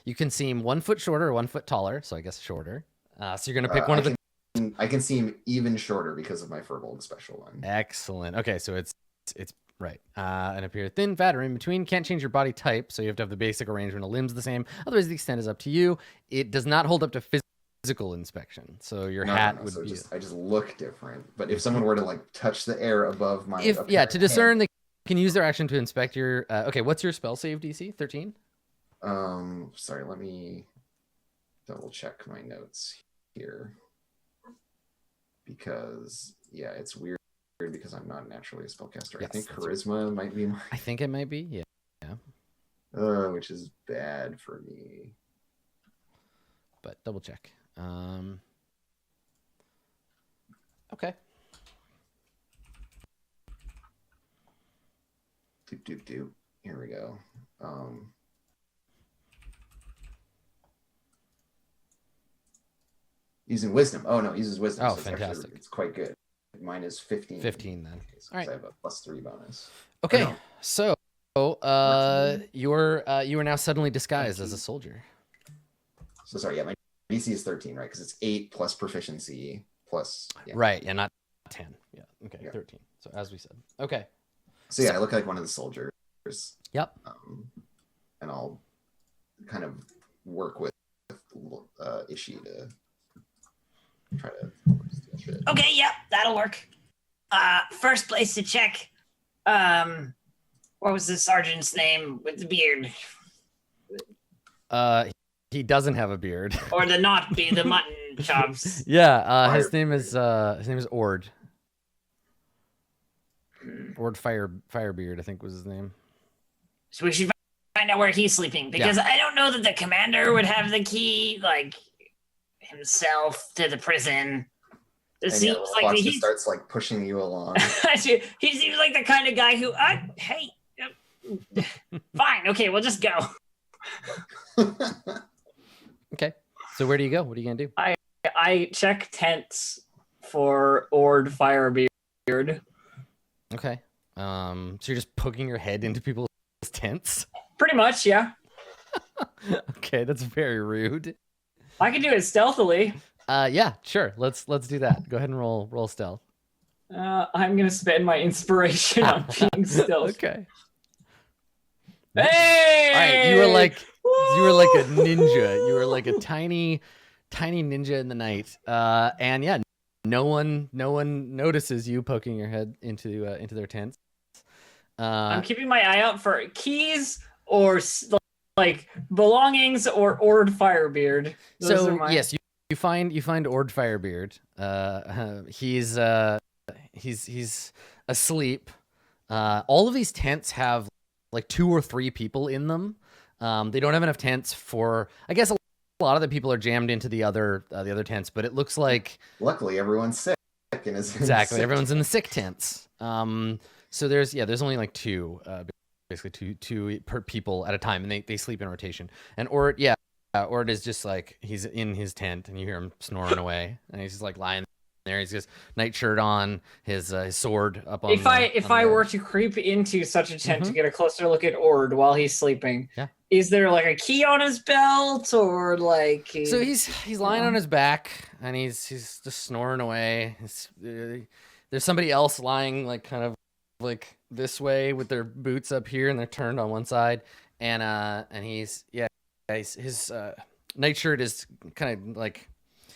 A: You can seem 1 foot shorter or 1 foot taller, so I guess shorter. So you're gonna pick one of the.
C: I can seem even shorter because of my Furbolg special one.
A: Excellent. Okay, so it's right. And appear thin, fat, or in between. Can't change your body type, so you have to have the basic arrangement of limbs the same. Otherwise, the extent is up to you. It does not hold up to physical inspection, so your hat would
C: so
A: be.
C: I just look different. But if someone were to like touch the air above my
A: to discern, they can use their action to inspect your. Okay, what's your spell save DC? 13.
C: Sorry, let me double check my notes here. Because yeah, it's weird because I'm not naturally a spellcaster.
A: Yes,
C: I think
A: that's
C: charisma might be my
A: I think it might be. Yeah.
C: which is bad for me.
A: But double check. Okay.
C: Doop. Here we go. Using wisdom. Oh no, uses wisdom.
A: Oh,
C: so it's
A: fantastic.
C: Actually, it's quite good. Mine is 15.
A: 15 then.
C: Okay, so
A: All right.
C: I have a +3 bonus.
A: Okay.
C: no.
A: So, you are now suddenly disguised as a soldier.
C: So sorry, yeah, my DC is 13, right? Because it's 8 plus proficiency plus. Yeah.
A: Right. Yeah, not 10. Yeah. Okay.
C: Yeah.
A: 13. So as we said. Okay.
C: So yeah, I look like one of the soldiers.
A: Yep.
C: And I'll kind of work with Ishi to try to steal shit.
E: Okay, yep, that'll work. First place to check. What was the sergeant's name with the beard?
A: He doesn't have a beard.
E: Or the mutton chops.
A: Yeah, his name is Ord. Ord Firebeard, I think was his name.
E: So we should find out where he's sleeping, because I don't know that the commander would have the key, like, himself to the prison. It seems like he
C: starts like pushing you along.
E: He seems like the kind of guy who, hey, fine, okay, we'll just go.
A: Okay, so where do you go? What are you gonna do?
B: I check tents for Ord Firebeard.
A: Okay, so you're just poking your head into people's tents?
B: Pretty much, yeah.
A: Okay, that's very rude.
B: I can do it stealthily.
A: Yeah, sure. Let's do that. Go ahead and roll stealth.
B: I'm gonna spend my inspiration on being stealth.
A: Okay.
B: Hey!
A: All right, you were like a ninja. You were like a tiny ninja in the night. And yeah, no one notices you poking your head into their tents.
B: I'm keeping my eye out for keys or like belongings or Ord Firebeard.
A: Yes, you find Ord Firebeard. He's asleep. All of these tents have like 2 or 3 people in them. They don't have enough tents for. I guess a lot of the people are jammed into the other tents, but it looks like.
C: Luckily, everyone's sick.
A: Exactly, everyone's in the sick tents. So there's only like 2, basically two per people at a time, and they sleep in rotation. And Ord is just like he's in his tent, and you hear him snoring away, and he's just like lying there. He's just nightshirt on, his sword up on.
B: If I were to creep into such a tent to get a closer look at Ord while he's sleeping, is there like a key on his belt or like?
A: So he's lying on his back, and he's just snoring away. There's somebody else lying like kind of like this way with their boots up here, and they're turned on one side, and his nightshirt is kind of like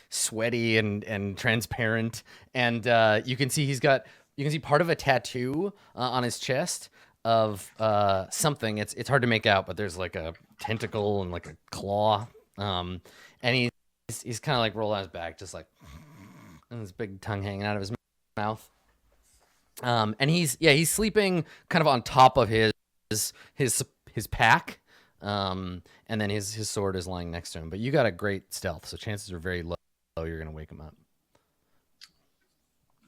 A: sweaty and transparent, and you can see part of a tattoo on his chest of something. It's hard to make out, but there's like a tentacle and like a claw, and he's kind of like rolled on his back, just like, and his big tongue hanging out of his mouth. And he's sleeping kind of on top of his pack, and then his sword is lying next to him. But you got a great stealth, so chances are very low you're gonna wake him up.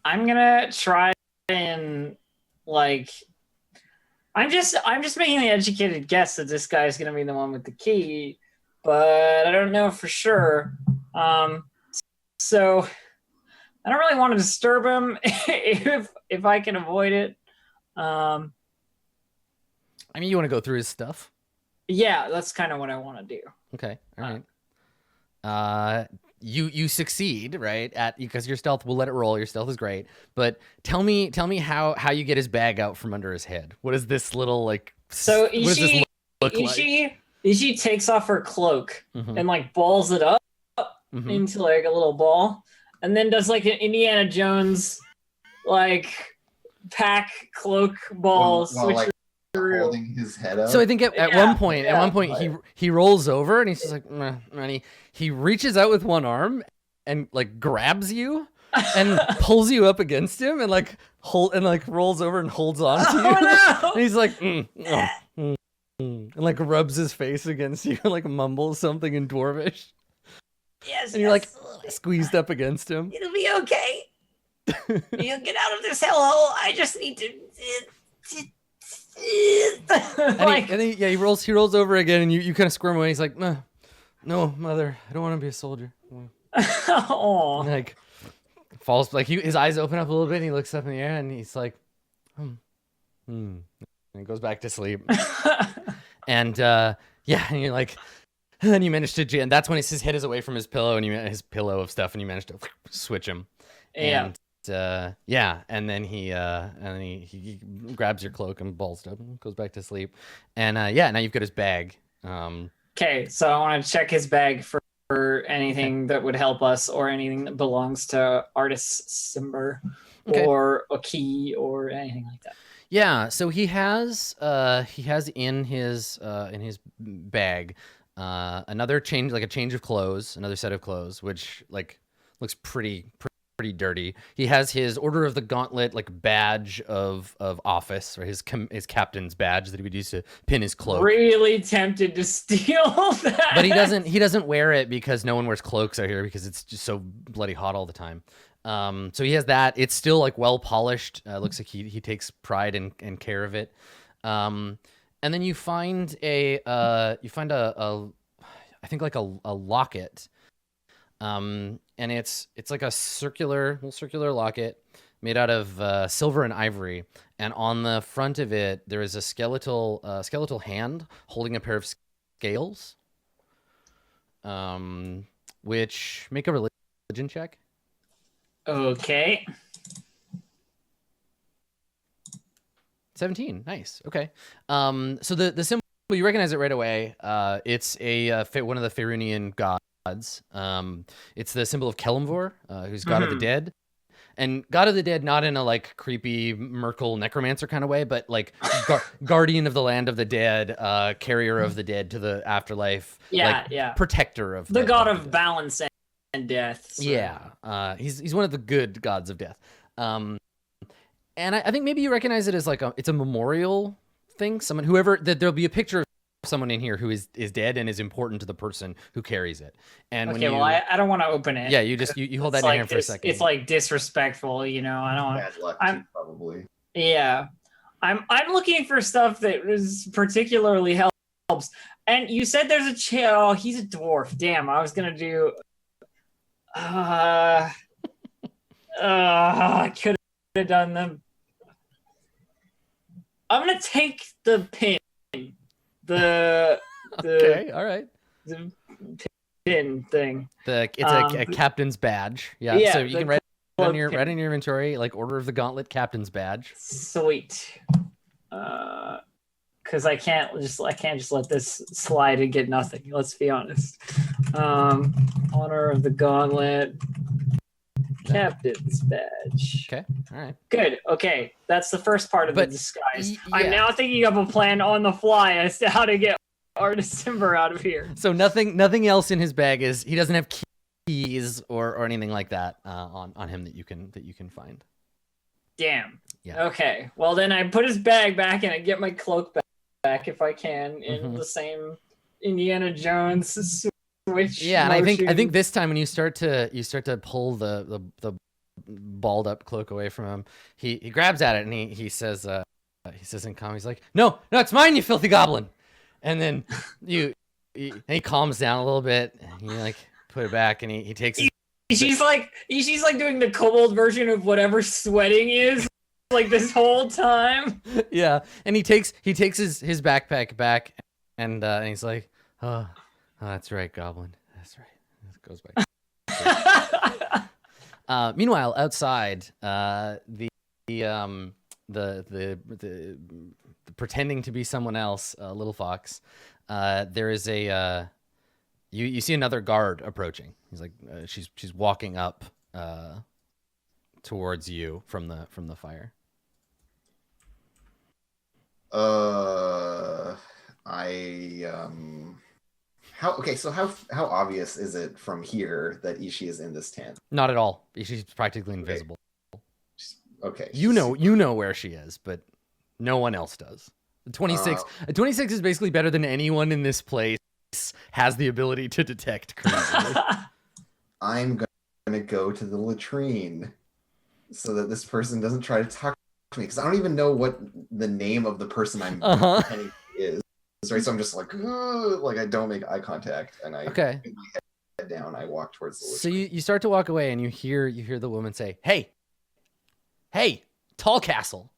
B: I'm gonna try and like. I'm just making the educated guess that this guy's gonna be the one with the key, but I don't know for sure. So I don't really want to disturb him if I can avoid it.
A: I mean, you want to go through his stuff?
B: Yeah, that's kind of what I want to do.
A: Okay, all right. You succeed, right? Because your stealth, we'll let it roll. Your stealth is great, but tell me how you get his bag out from under his head. What is this little like?
B: So
A: what does this look like?
B: Ishi takes off her cloak and like balls it up into like a little ball, and then does like an Indiana Jones like pack cloak balls.
C: While like holding his head up.
A: So I think at one point he rolls over and he's just like, meh, and he reaches out with one arm and like grabs you and pulls you up against him and like rolls over and holds on to you.
B: Oh no!
A: And he's like, and like rubs his face against you and like mumbles something in Dwarvish.
E: Yes.
A: And you're like squeezed up against him.
E: It'll be okay. You'll get out of this hellhole. I just need to.
A: He rolls over again, and you kind of squirm away. He's like, no, mother, I don't want to be a soldier.
B: Oh,
A: like falls like his eyes open up a little bit, and he looks up in the air, and he's like, and he goes back to sleep. And and you're like, and then you manage to, and that's when his head is away from his pillow, and his pillow of stuff, and you manage to switch him.
B: Yeah.
A: And then he grabs your cloak and balls it up and goes back to sleep. And now you've got his bag.
B: Okay, so I want to check his bag anything that would help us, or anything that belongs to Artist Simber, or a key, or anything like that.
A: Yeah, so he has in his bag another change, like a change of clothes, another set of clothes, which like looks pretty dirty. He has his Order of the Gauntlet like badge of office, or his captain's badge that he would use to pin his cloak.
B: Really tempted to steal that,
A: but he doesn't wear it because no one wears cloaks out here because it's just so bloody hot all the time. So he has that. It's still like well polished. Looks like he takes pride and care of it. And then you find I think like a locket. And it's like a little circular locket made out of silver and ivory. And on the front of it, there is a skeletal hand holding a pair of scales. Which make a religion check.
B: Okay.
A: 17. Nice. Okay. So the symbol, you recognize it right away. It's one of the Faerunian gods. It's the symbol of Kelemvor, who's god of the dead. And god of the dead, not in a like creepy Merkel necromancer kind of way, but like guardian of the land of the dead, carrier of the dead to the afterlife.
B: Yeah,
A: protector of
B: the god of balance and death. So.
A: Yeah, he's one of the good gods of death. And I think maybe you recognize it as like it's a memorial thing. That there'll be a picture of someone in here who is dead and is important to the person who carries it. And
B: I don't want to open it.
A: Yeah, you hold that in your hand for a second.
B: It's like disrespectful, you know. I don't.
C: Bad luck, too, probably.
B: Yeah, I'm looking for stuff that is particularly helps. And you said there's a chair. Oh, he's a dwarf. Damn, I was gonna do. I could have done them. I'm gonna take the pin.
A: Okay, all right.
B: The pin thing.
A: It's a captain's badge. Yeah. So you can write on your inventory, like Order of the Gauntlet captain's badge.
B: Sweet. Because I can't just let this slide and get nothing. Let's be honest. Honor of the Gauntlet. Captain's badge.
A: Okay. All right.
B: Good. Okay. That's the first part of the disguise. I'm now thinking of a plan on the fly as to how to get Artist Timber out of here.
A: So nothing else in his bag he doesn't have keys or anything like that on him that you can find.
B: Damn.
A: Yeah.
B: Okay. Well, then I put his bag back and I get my cloak back if I can in the same Indiana Jones switch.
A: Yeah, and I think this time when you start to pull the balled up cloak away from him, he grabs at it and he says in calm, he's like, no, it's mine, you filthy goblin. And then he calms down a little bit and he like put it back and he takes
B: she's like doing the kobold version of whatever sweating is like this whole time.
A: Yeah, and he takes his backpack back and he's like, oh, that's right, goblin. That's right. It goes back. Meanwhile, outside, the pretending to be someone else, little fox. There is you see another guard approaching. He's like, she's walking up towards you from the fire.
C: How obvious is it from here that Ishi is in this tent?
A: Not at all. Ishi's practically invisible.
C: Okay.
A: You know where she is, but no one else does. 26 is basically better than anyone in this place has the ability to detect currently.
C: I'm gonna go to the latrine so that this person doesn't try to talk to me, because I don't even know what the name of the person I'm pretending is. Right, so I'm just like I don't make eye contact, and I put my head down. I walk towards the latrine.
A: So you start to walk away, and you hear the woman say, "Hey, Tall Castle."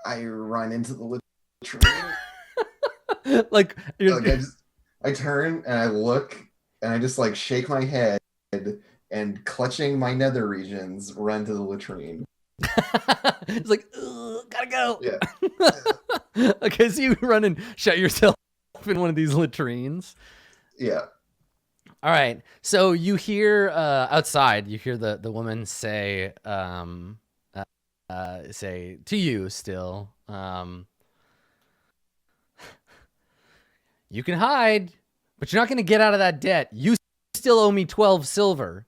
C: I run into the latrine. I turn and I look and I just like shake my head and clutching my nether regions run to the latrine.
A: It's like, "Ugh, gotta go."
C: Yeah.
A: Okay, so you run and shut yourself in one of these latrines.
C: Yeah.
A: All right. So you hear outside, you hear the woman say say to you still, you can hide, but you're not going to get out of that debt. You still owe me 12 silver.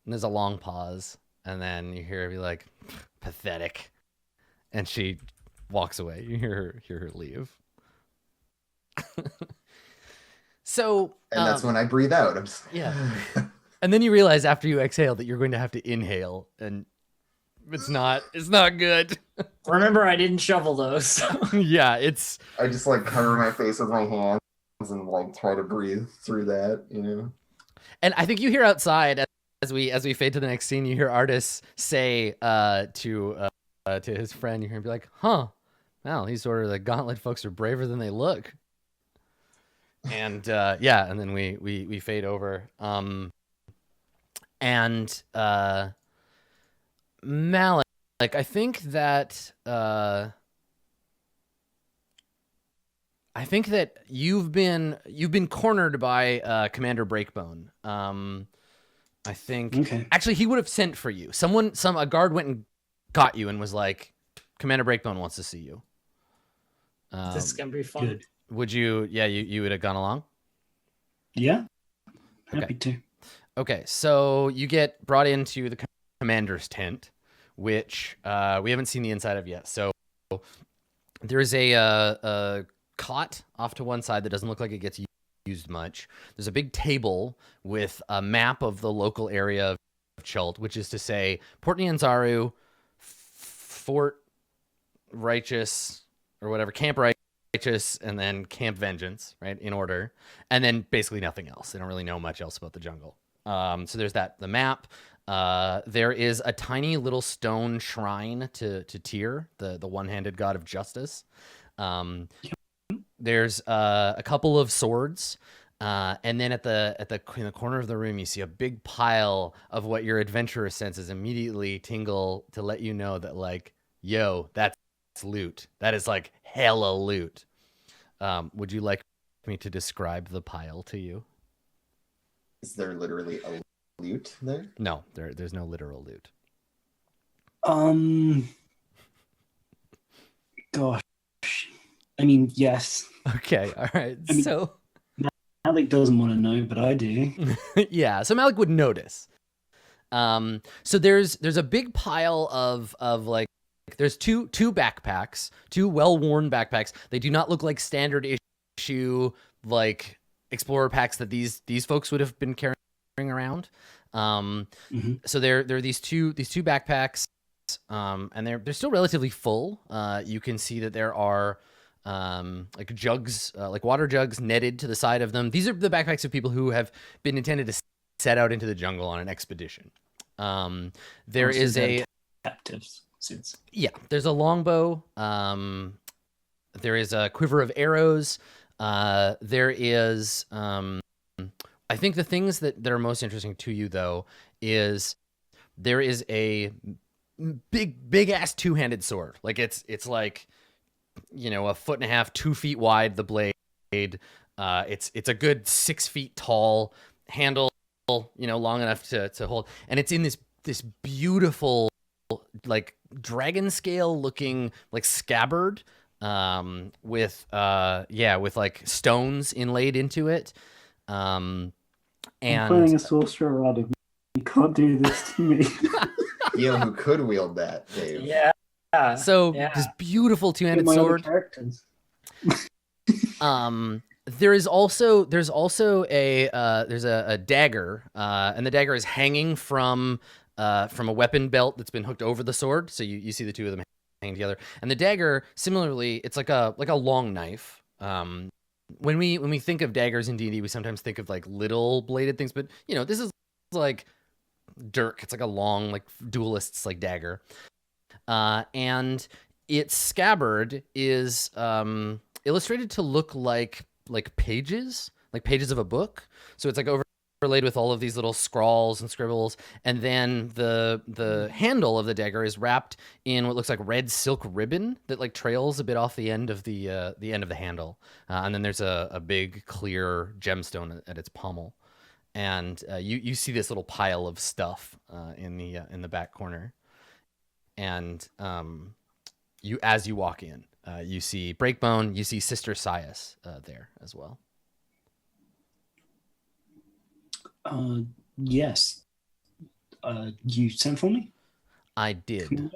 A: And there's a long pause, and then you hear her be like, pathetic. And she walks away. You hear her leave. So,
C: And that's when I breathe out. I'm just,
A: yeah. And then you realize after you exhale that you're going to have to inhale, and it's not good.
B: Remember, I didn't shovel those.
A: Yeah, it's.
C: I just like cover my face with my hands and like try to breathe through that, you know.
A: And I think you hear outside as we fade to the next scene. You hear Artis say to his friend, you hear him be like, "Huh, well, these sort of the Gauntlet folks are braver than they look." And yeah, and then we fade over. And Malik, like I think that you've been cornered by Commander Breakbone. I think actually he would have sent for you. A guard went and got you and was like, Commander Breakbone wants to see you.
B: This is gonna be fun.
F: Good.
A: Would you? Yeah, you would have gone along.
F: Yeah. Happy to.
A: Okay, so you get brought into the commander's tent, which we haven't seen the inside of yet. So there's a cot off to one side that doesn't look like it gets used much. There's a big table with a map of the local area of Chult, which is to say Port Nyanzaru, Fort Righteous, or whatever, Camp Righteous, and then Camp Vengeance, right, in order. And then basically nothing else. They don't really know much else about the jungle. So there's the map. There is a tiny little stone shrine to Tyr, the one-handed god of justice. There's a couple of swords, and then in the corner of the room, you see a big pile of what your adventurer senses immediately tingle to let you know that, like, yo, that's loot. That is like hella loot. Would you like me to describe the pile to you?
C: Is there literally a loot there?
A: No, there's no literal loot.
F: Gosh. I mean, yes.
A: Okay, all right.
F: I mean,
A: so
F: Malik doesn't want to know, but I do.
A: yeah, so Malik would notice. So there's a big pile of like, there's two backpacks, two well-worn backpacks. They do not look like standard issue like explorer packs that these folks would have been carrying around. So there are these two backpacks, and they're still relatively full. You can see that there are like jugs, like water jugs netted to the side of them. These are the backpacks of people who have been intended to set out into the jungle on an expedition. There is a
F: captives suits.
A: Yeah, there's a longbow. There is a quiver of arrows. There is, I think the things that are most interesting to you though is there is a big ass two-handed sword. Like it's like, you know, 1.5 feet, 2 feet wide, the blade. It's a good 6 feet tall, handle, you know, long enough to hold. And it's in this beautiful, like dragon scale looking like scabbard, with like stones inlaid into it. And
F: I'm playing a sorcerer, Adam. You can't do this to me.
C: You know who could wield that, Dave?
B: Yeah.
A: So this beautiful two-handed sword. There's also a dagger, and the dagger is hanging from a weapon belt that's been hooked over the sword. So you see the two of them hanging together. And the dagger, similarly, it's like a long knife. When we think of daggers in D&D, we sometimes think of like little bladed things, but you know, this is like dirk. It's like a long, like duelist's like dagger. And its scabbard is illustrated to look like pages of a book. So it's like over overlaid with all of these little scrawls and scribbles, and then the handle of the dagger is wrapped in what looks like red silk ribbon that like trails a bit off the end of the end of the handle, and then there's a big clear gemstone at its pommel, and you see this little pile of stuff in the back corner, and you as you walk in, you see Breakbone, you see Sister Sias there as well.
F: Yes. You sent for me?
A: I did.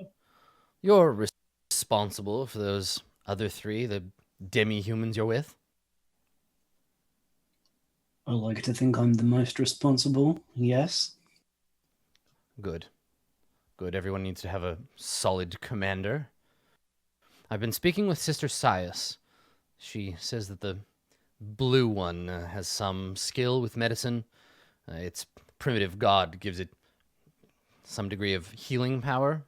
A: You're responsible for those other three, the demi-humans you're with?
F: I like to think I'm the most responsible, yes.
A: Good. Good. Everyone needs to have a solid commander. I've been speaking with Sister Sias. She says that the blue one has some skill with medicine. Its primitive god gives it some degree of healing power.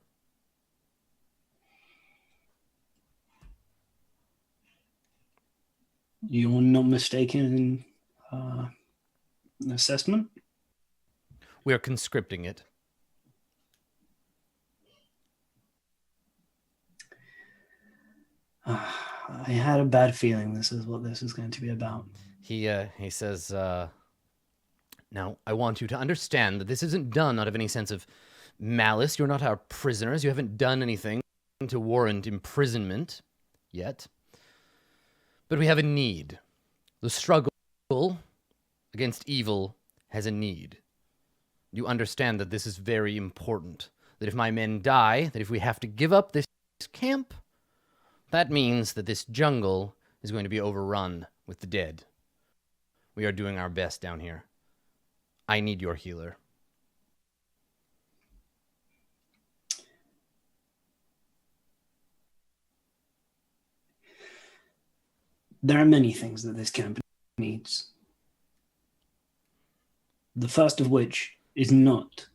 F: You're not mistaken in assessment?
A: We are conscripting it.
F: I had a bad feeling this is what this is going to be about.
A: He says, now, I want you to understand that this isn't done out of any sense of malice. You're not our prisoners. You haven't done anything to warrant imprisonment yet. But we have a need. The struggle against evil has a need. You understand that this is very important. That if my men die, that if we have to give up this camp, that means that this jungle is going to be overrun with the dead. We are doing our best down here. I need your healer.
F: There are many things that this camp needs. The first of which is not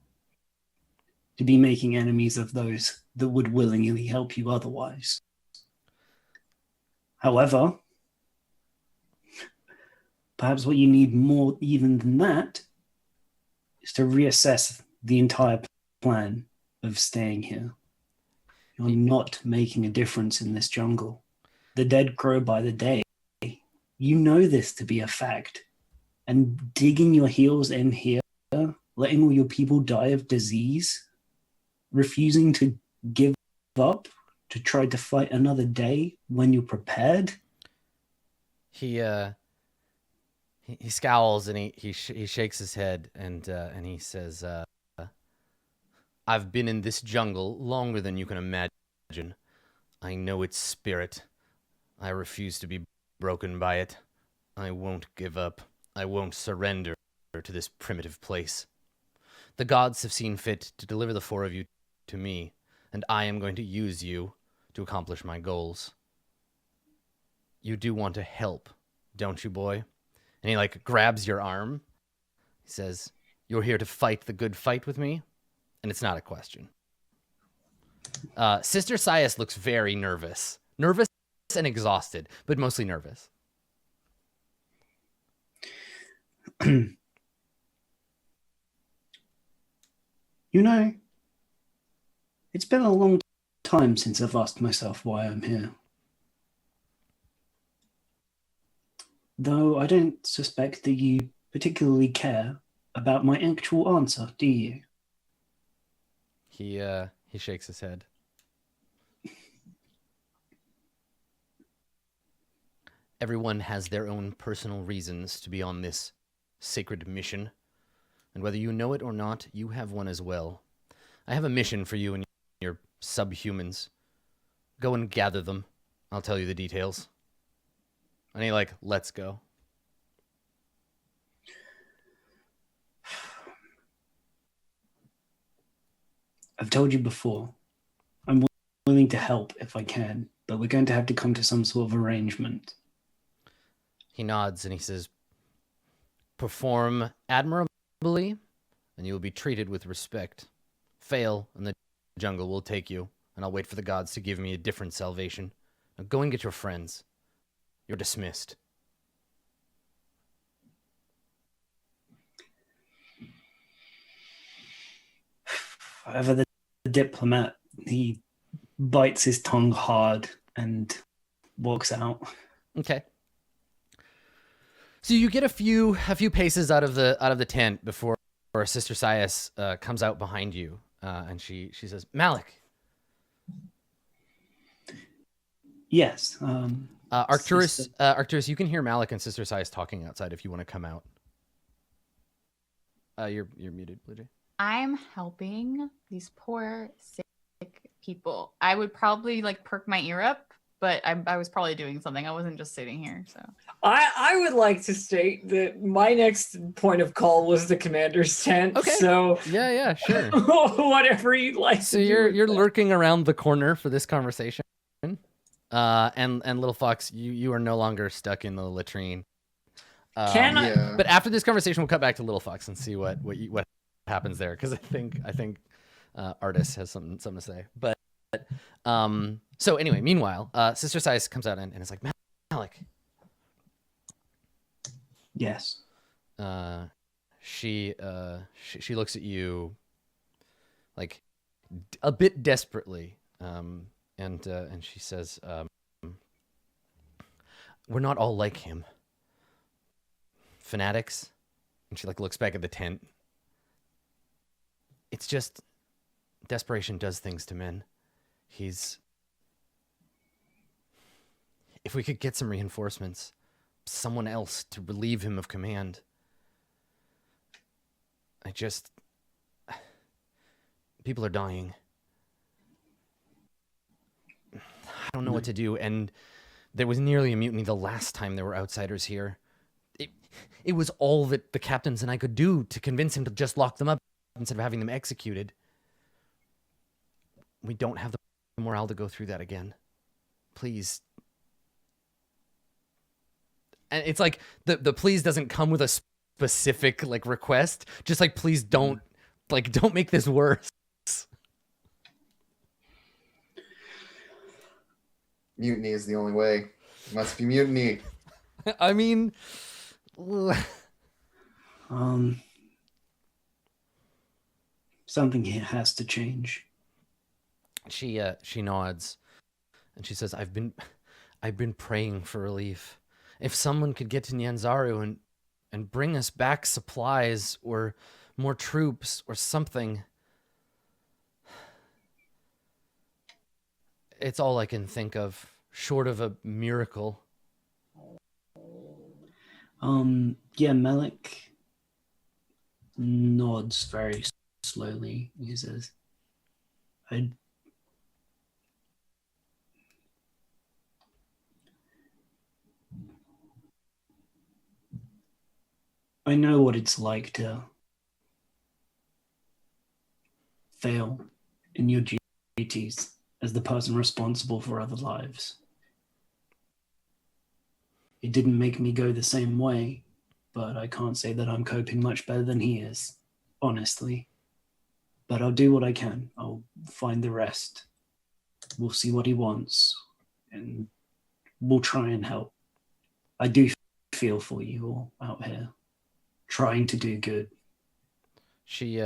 F: to be making enemies of those that would willingly help you otherwise. However, perhaps what you need more even than that is to reassess the entire plan of staying here. You're not making a difference in this jungle. The dead grow by the day. You know this to be a fact. And digging your heels in here, letting all your people die of disease, refusing to give up to try to fight another day when you're prepared.
A: He scowls and he shakes his head and he says, I've been in this jungle longer than you can imagine. I know its spirit. I refuse to be broken by it. I won't give up. I won't surrender to this primitive place. The gods have seen fit to deliver the four of you to me, and I am going to use you to accomplish my goals. You do want to help, don't you, boy? And he like grabs your arm. He says, you're here to fight the good fight with me? And it's not a question. Sister Sias looks very nervous. Nervous and exhausted, but mostly nervous.
F: You know, it's been a long time since I've asked myself why I'm here. Though I don't suspect that you particularly care about my actual answer, do you?
A: He shakes his head. Everyone has their own personal reasons to be on this sacred mission. And whether you know it or not, you have one as well. I have a mission for you and your subhumans. Go and gather them. I'll tell you the details. And he lets go.
F: I've told you before, I'm willing to help if I can, but we're going to have to come to some sort of arrangement.
A: He nods and he says, perform admirably, and you will be treated with respect. Fail, and the jungle will take you, and I'll wait for the gods to give me a different salvation. Now go and get your friends. You're dismissed.
F: However, the diplomat, he bites his tongue hard and walks out.
A: Okay. So you get a few paces out of the tent before Sister Sias comes out behind you, and she says, "Malik."
F: Yes.
A: Arcturus, Arcturus, you can hear Malik and Sister Sias talking outside if you want to come out. You're muted, Blue Jay.
D: I'm helping these poor sick people. I would probably like perk my ear up, but I was probably doing something. I wasn't just sitting here. So
B: I would like to state that my next point of call was the commander's tent.
A: Okay.
B: So
A: Yeah, sure.
B: whatever you'd like.
A: So
B: to do
A: you're
B: with that.
A: lurking around the corner for this conversation, and Little Fox, you are no longer stuck in the latrine.
B: Can I?
C: Yeah.
A: But after this conversation, we'll cut back to Little Fox and see what happens there, because I think Artis has something to say. But so anyway, meanwhile, Sister Sias comes out and is like, Malik.
F: Yes.
A: She looks at you like a bit desperately, and she says, "We're not all like him. Fanatics." And she like looks back at the tent. It's just desperation does things to men. If we could get some reinforcements, someone else to relieve him of command. People are dying. I don't know what to do, and there was nearly a mutiny the last time there were outsiders here. It was all that the captains and I could do to convince him to just lock them up instead of having them executed. We don't have the morale to go through that again. Please. And it's like the please doesn't come with a specific like request. Just like, please don't make this worse.
C: Mutiny is the only way. Must be mutiny.
A: I mean,
F: Something here has to change.
A: she nods, and she says, I've been praying for relief. If someone could get to Nyanzaru and bring us back supplies or more troops or something. It's all I can think of, short of a miracle.
F: Yeah, Malik nods very slowly. He says, I know what it's like to fail in your duties as the person responsible for other lives. It didn't make me go the same way, but I can't say that I'm coping much better than he is, honestly. But I'll do what I can. I'll find the rest. We'll see what he wants, and we'll try and help. I do feel for you all out here, trying to do good.
A: She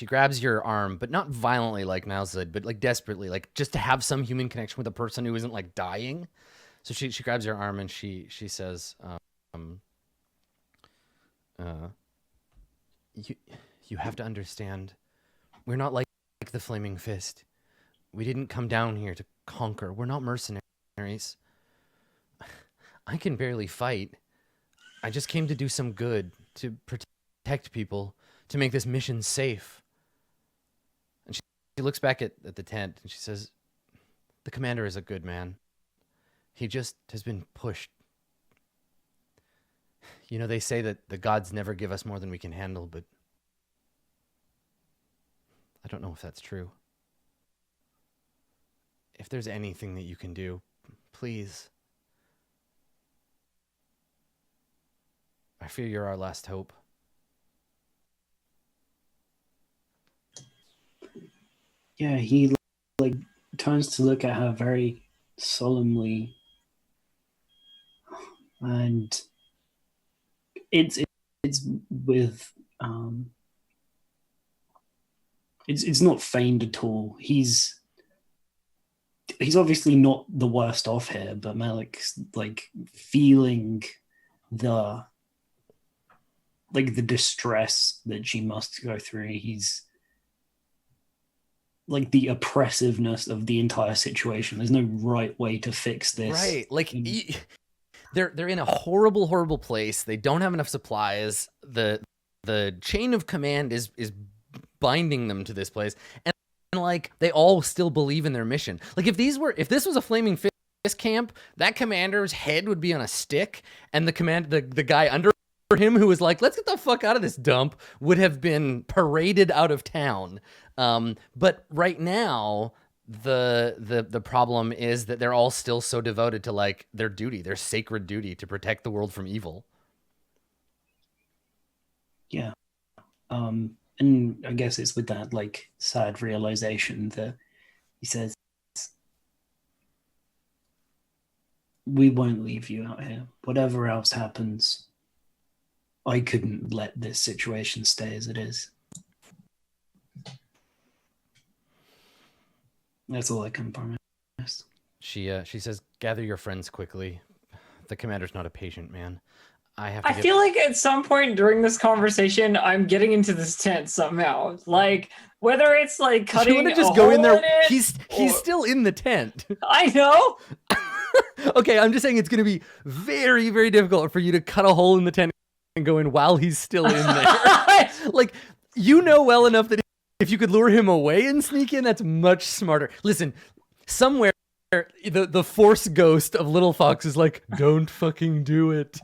A: grabs your arm, but not violently like Malzid, but like desperately, like just to have some human connection with a person who isn't like dying. So she grabs your arm and she says, you have to understand, we're not like the Flaming Fist. We didn't come down here to conquer. We're not mercenaries. I can barely fight. I just came to do some good, to protect people, to make this mission safe. And she looks back at the tent and she says, the commander is a good man. He just has been pushed. You know, they say that the gods never give us more than we can handle, but I don't know if that's true. If there's anything that you can do, please. I fear you're our last hope.
F: Yeah, he like turns to look at her very solemnly, and it's with it's not feigned at all. He's obviously not the worst off here, but Malik's like feeling the distress that she must go through. He's like the oppressiveness of the entire situation. There's no right way to fix this.
A: Right. Like they're in a horrible place. They don't have enough supplies. The chain of command is binding them to this place. And like they all still believe in their mission. Like if this was a flaming fist camp, that commander's head would be on a stick, and the guy under him who was like, let's get the fuck out of this dump, would have been paraded out of town. But right now, the problem is that they're all still so devoted to like their duty, their sacred duty to protect the world from evil.
F: Yeah. And I guess it's with that like sad realization that he says, we won't leave you out here. Whatever else happens, I couldn't let this situation stay as it is. That's all I can promise.
A: She says, gather your friends quickly. The commander's not a patient man.
B: I feel like at some point during this conversation, I'm getting into this tent somehow. Like whether it's like cutting.
A: You want to just go in there? He's still in the tent.
B: I know.
A: Okay, I'm just saying it's going to be very, very difficult for you to cut a hole in the tent and go in while he's still in there. Like you know well enough that if you could lure him away and sneak in, that's much smarter. Listen, somewhere. The force ghost of Little Fox is like, don't fucking do it.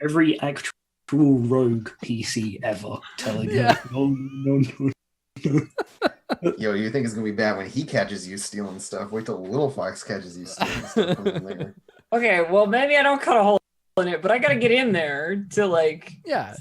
F: Every actual rogue PC ever telling him, no.
C: Yo, you think it's gonna be bad when he catches you stealing stuff? Wait till Little Fox catches you stealing stuff from in there.
B: Okay, well maybe I don't cut a hole in it, but I gotta get in there to like.
A: Yeah.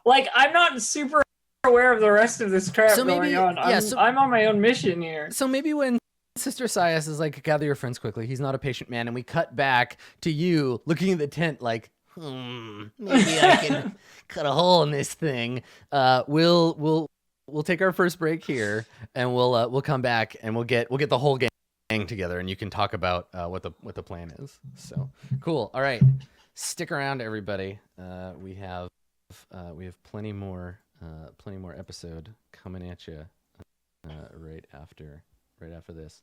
B: Like I'm not super aware of the rest of this crap going on. I'm on my own mission here.
A: So maybe when Sister Sias is like, gather your friends quickly, he's not a patient man, and we cut back to you looking at the tent like, maybe I can cut a hole in this thing. We'll take our first break here, and we'll come back and we'll get the whole gang together, and you can talk about what the plan is. So cool. All right, stick around, everybody. We have plenty more episode coming at you right after this.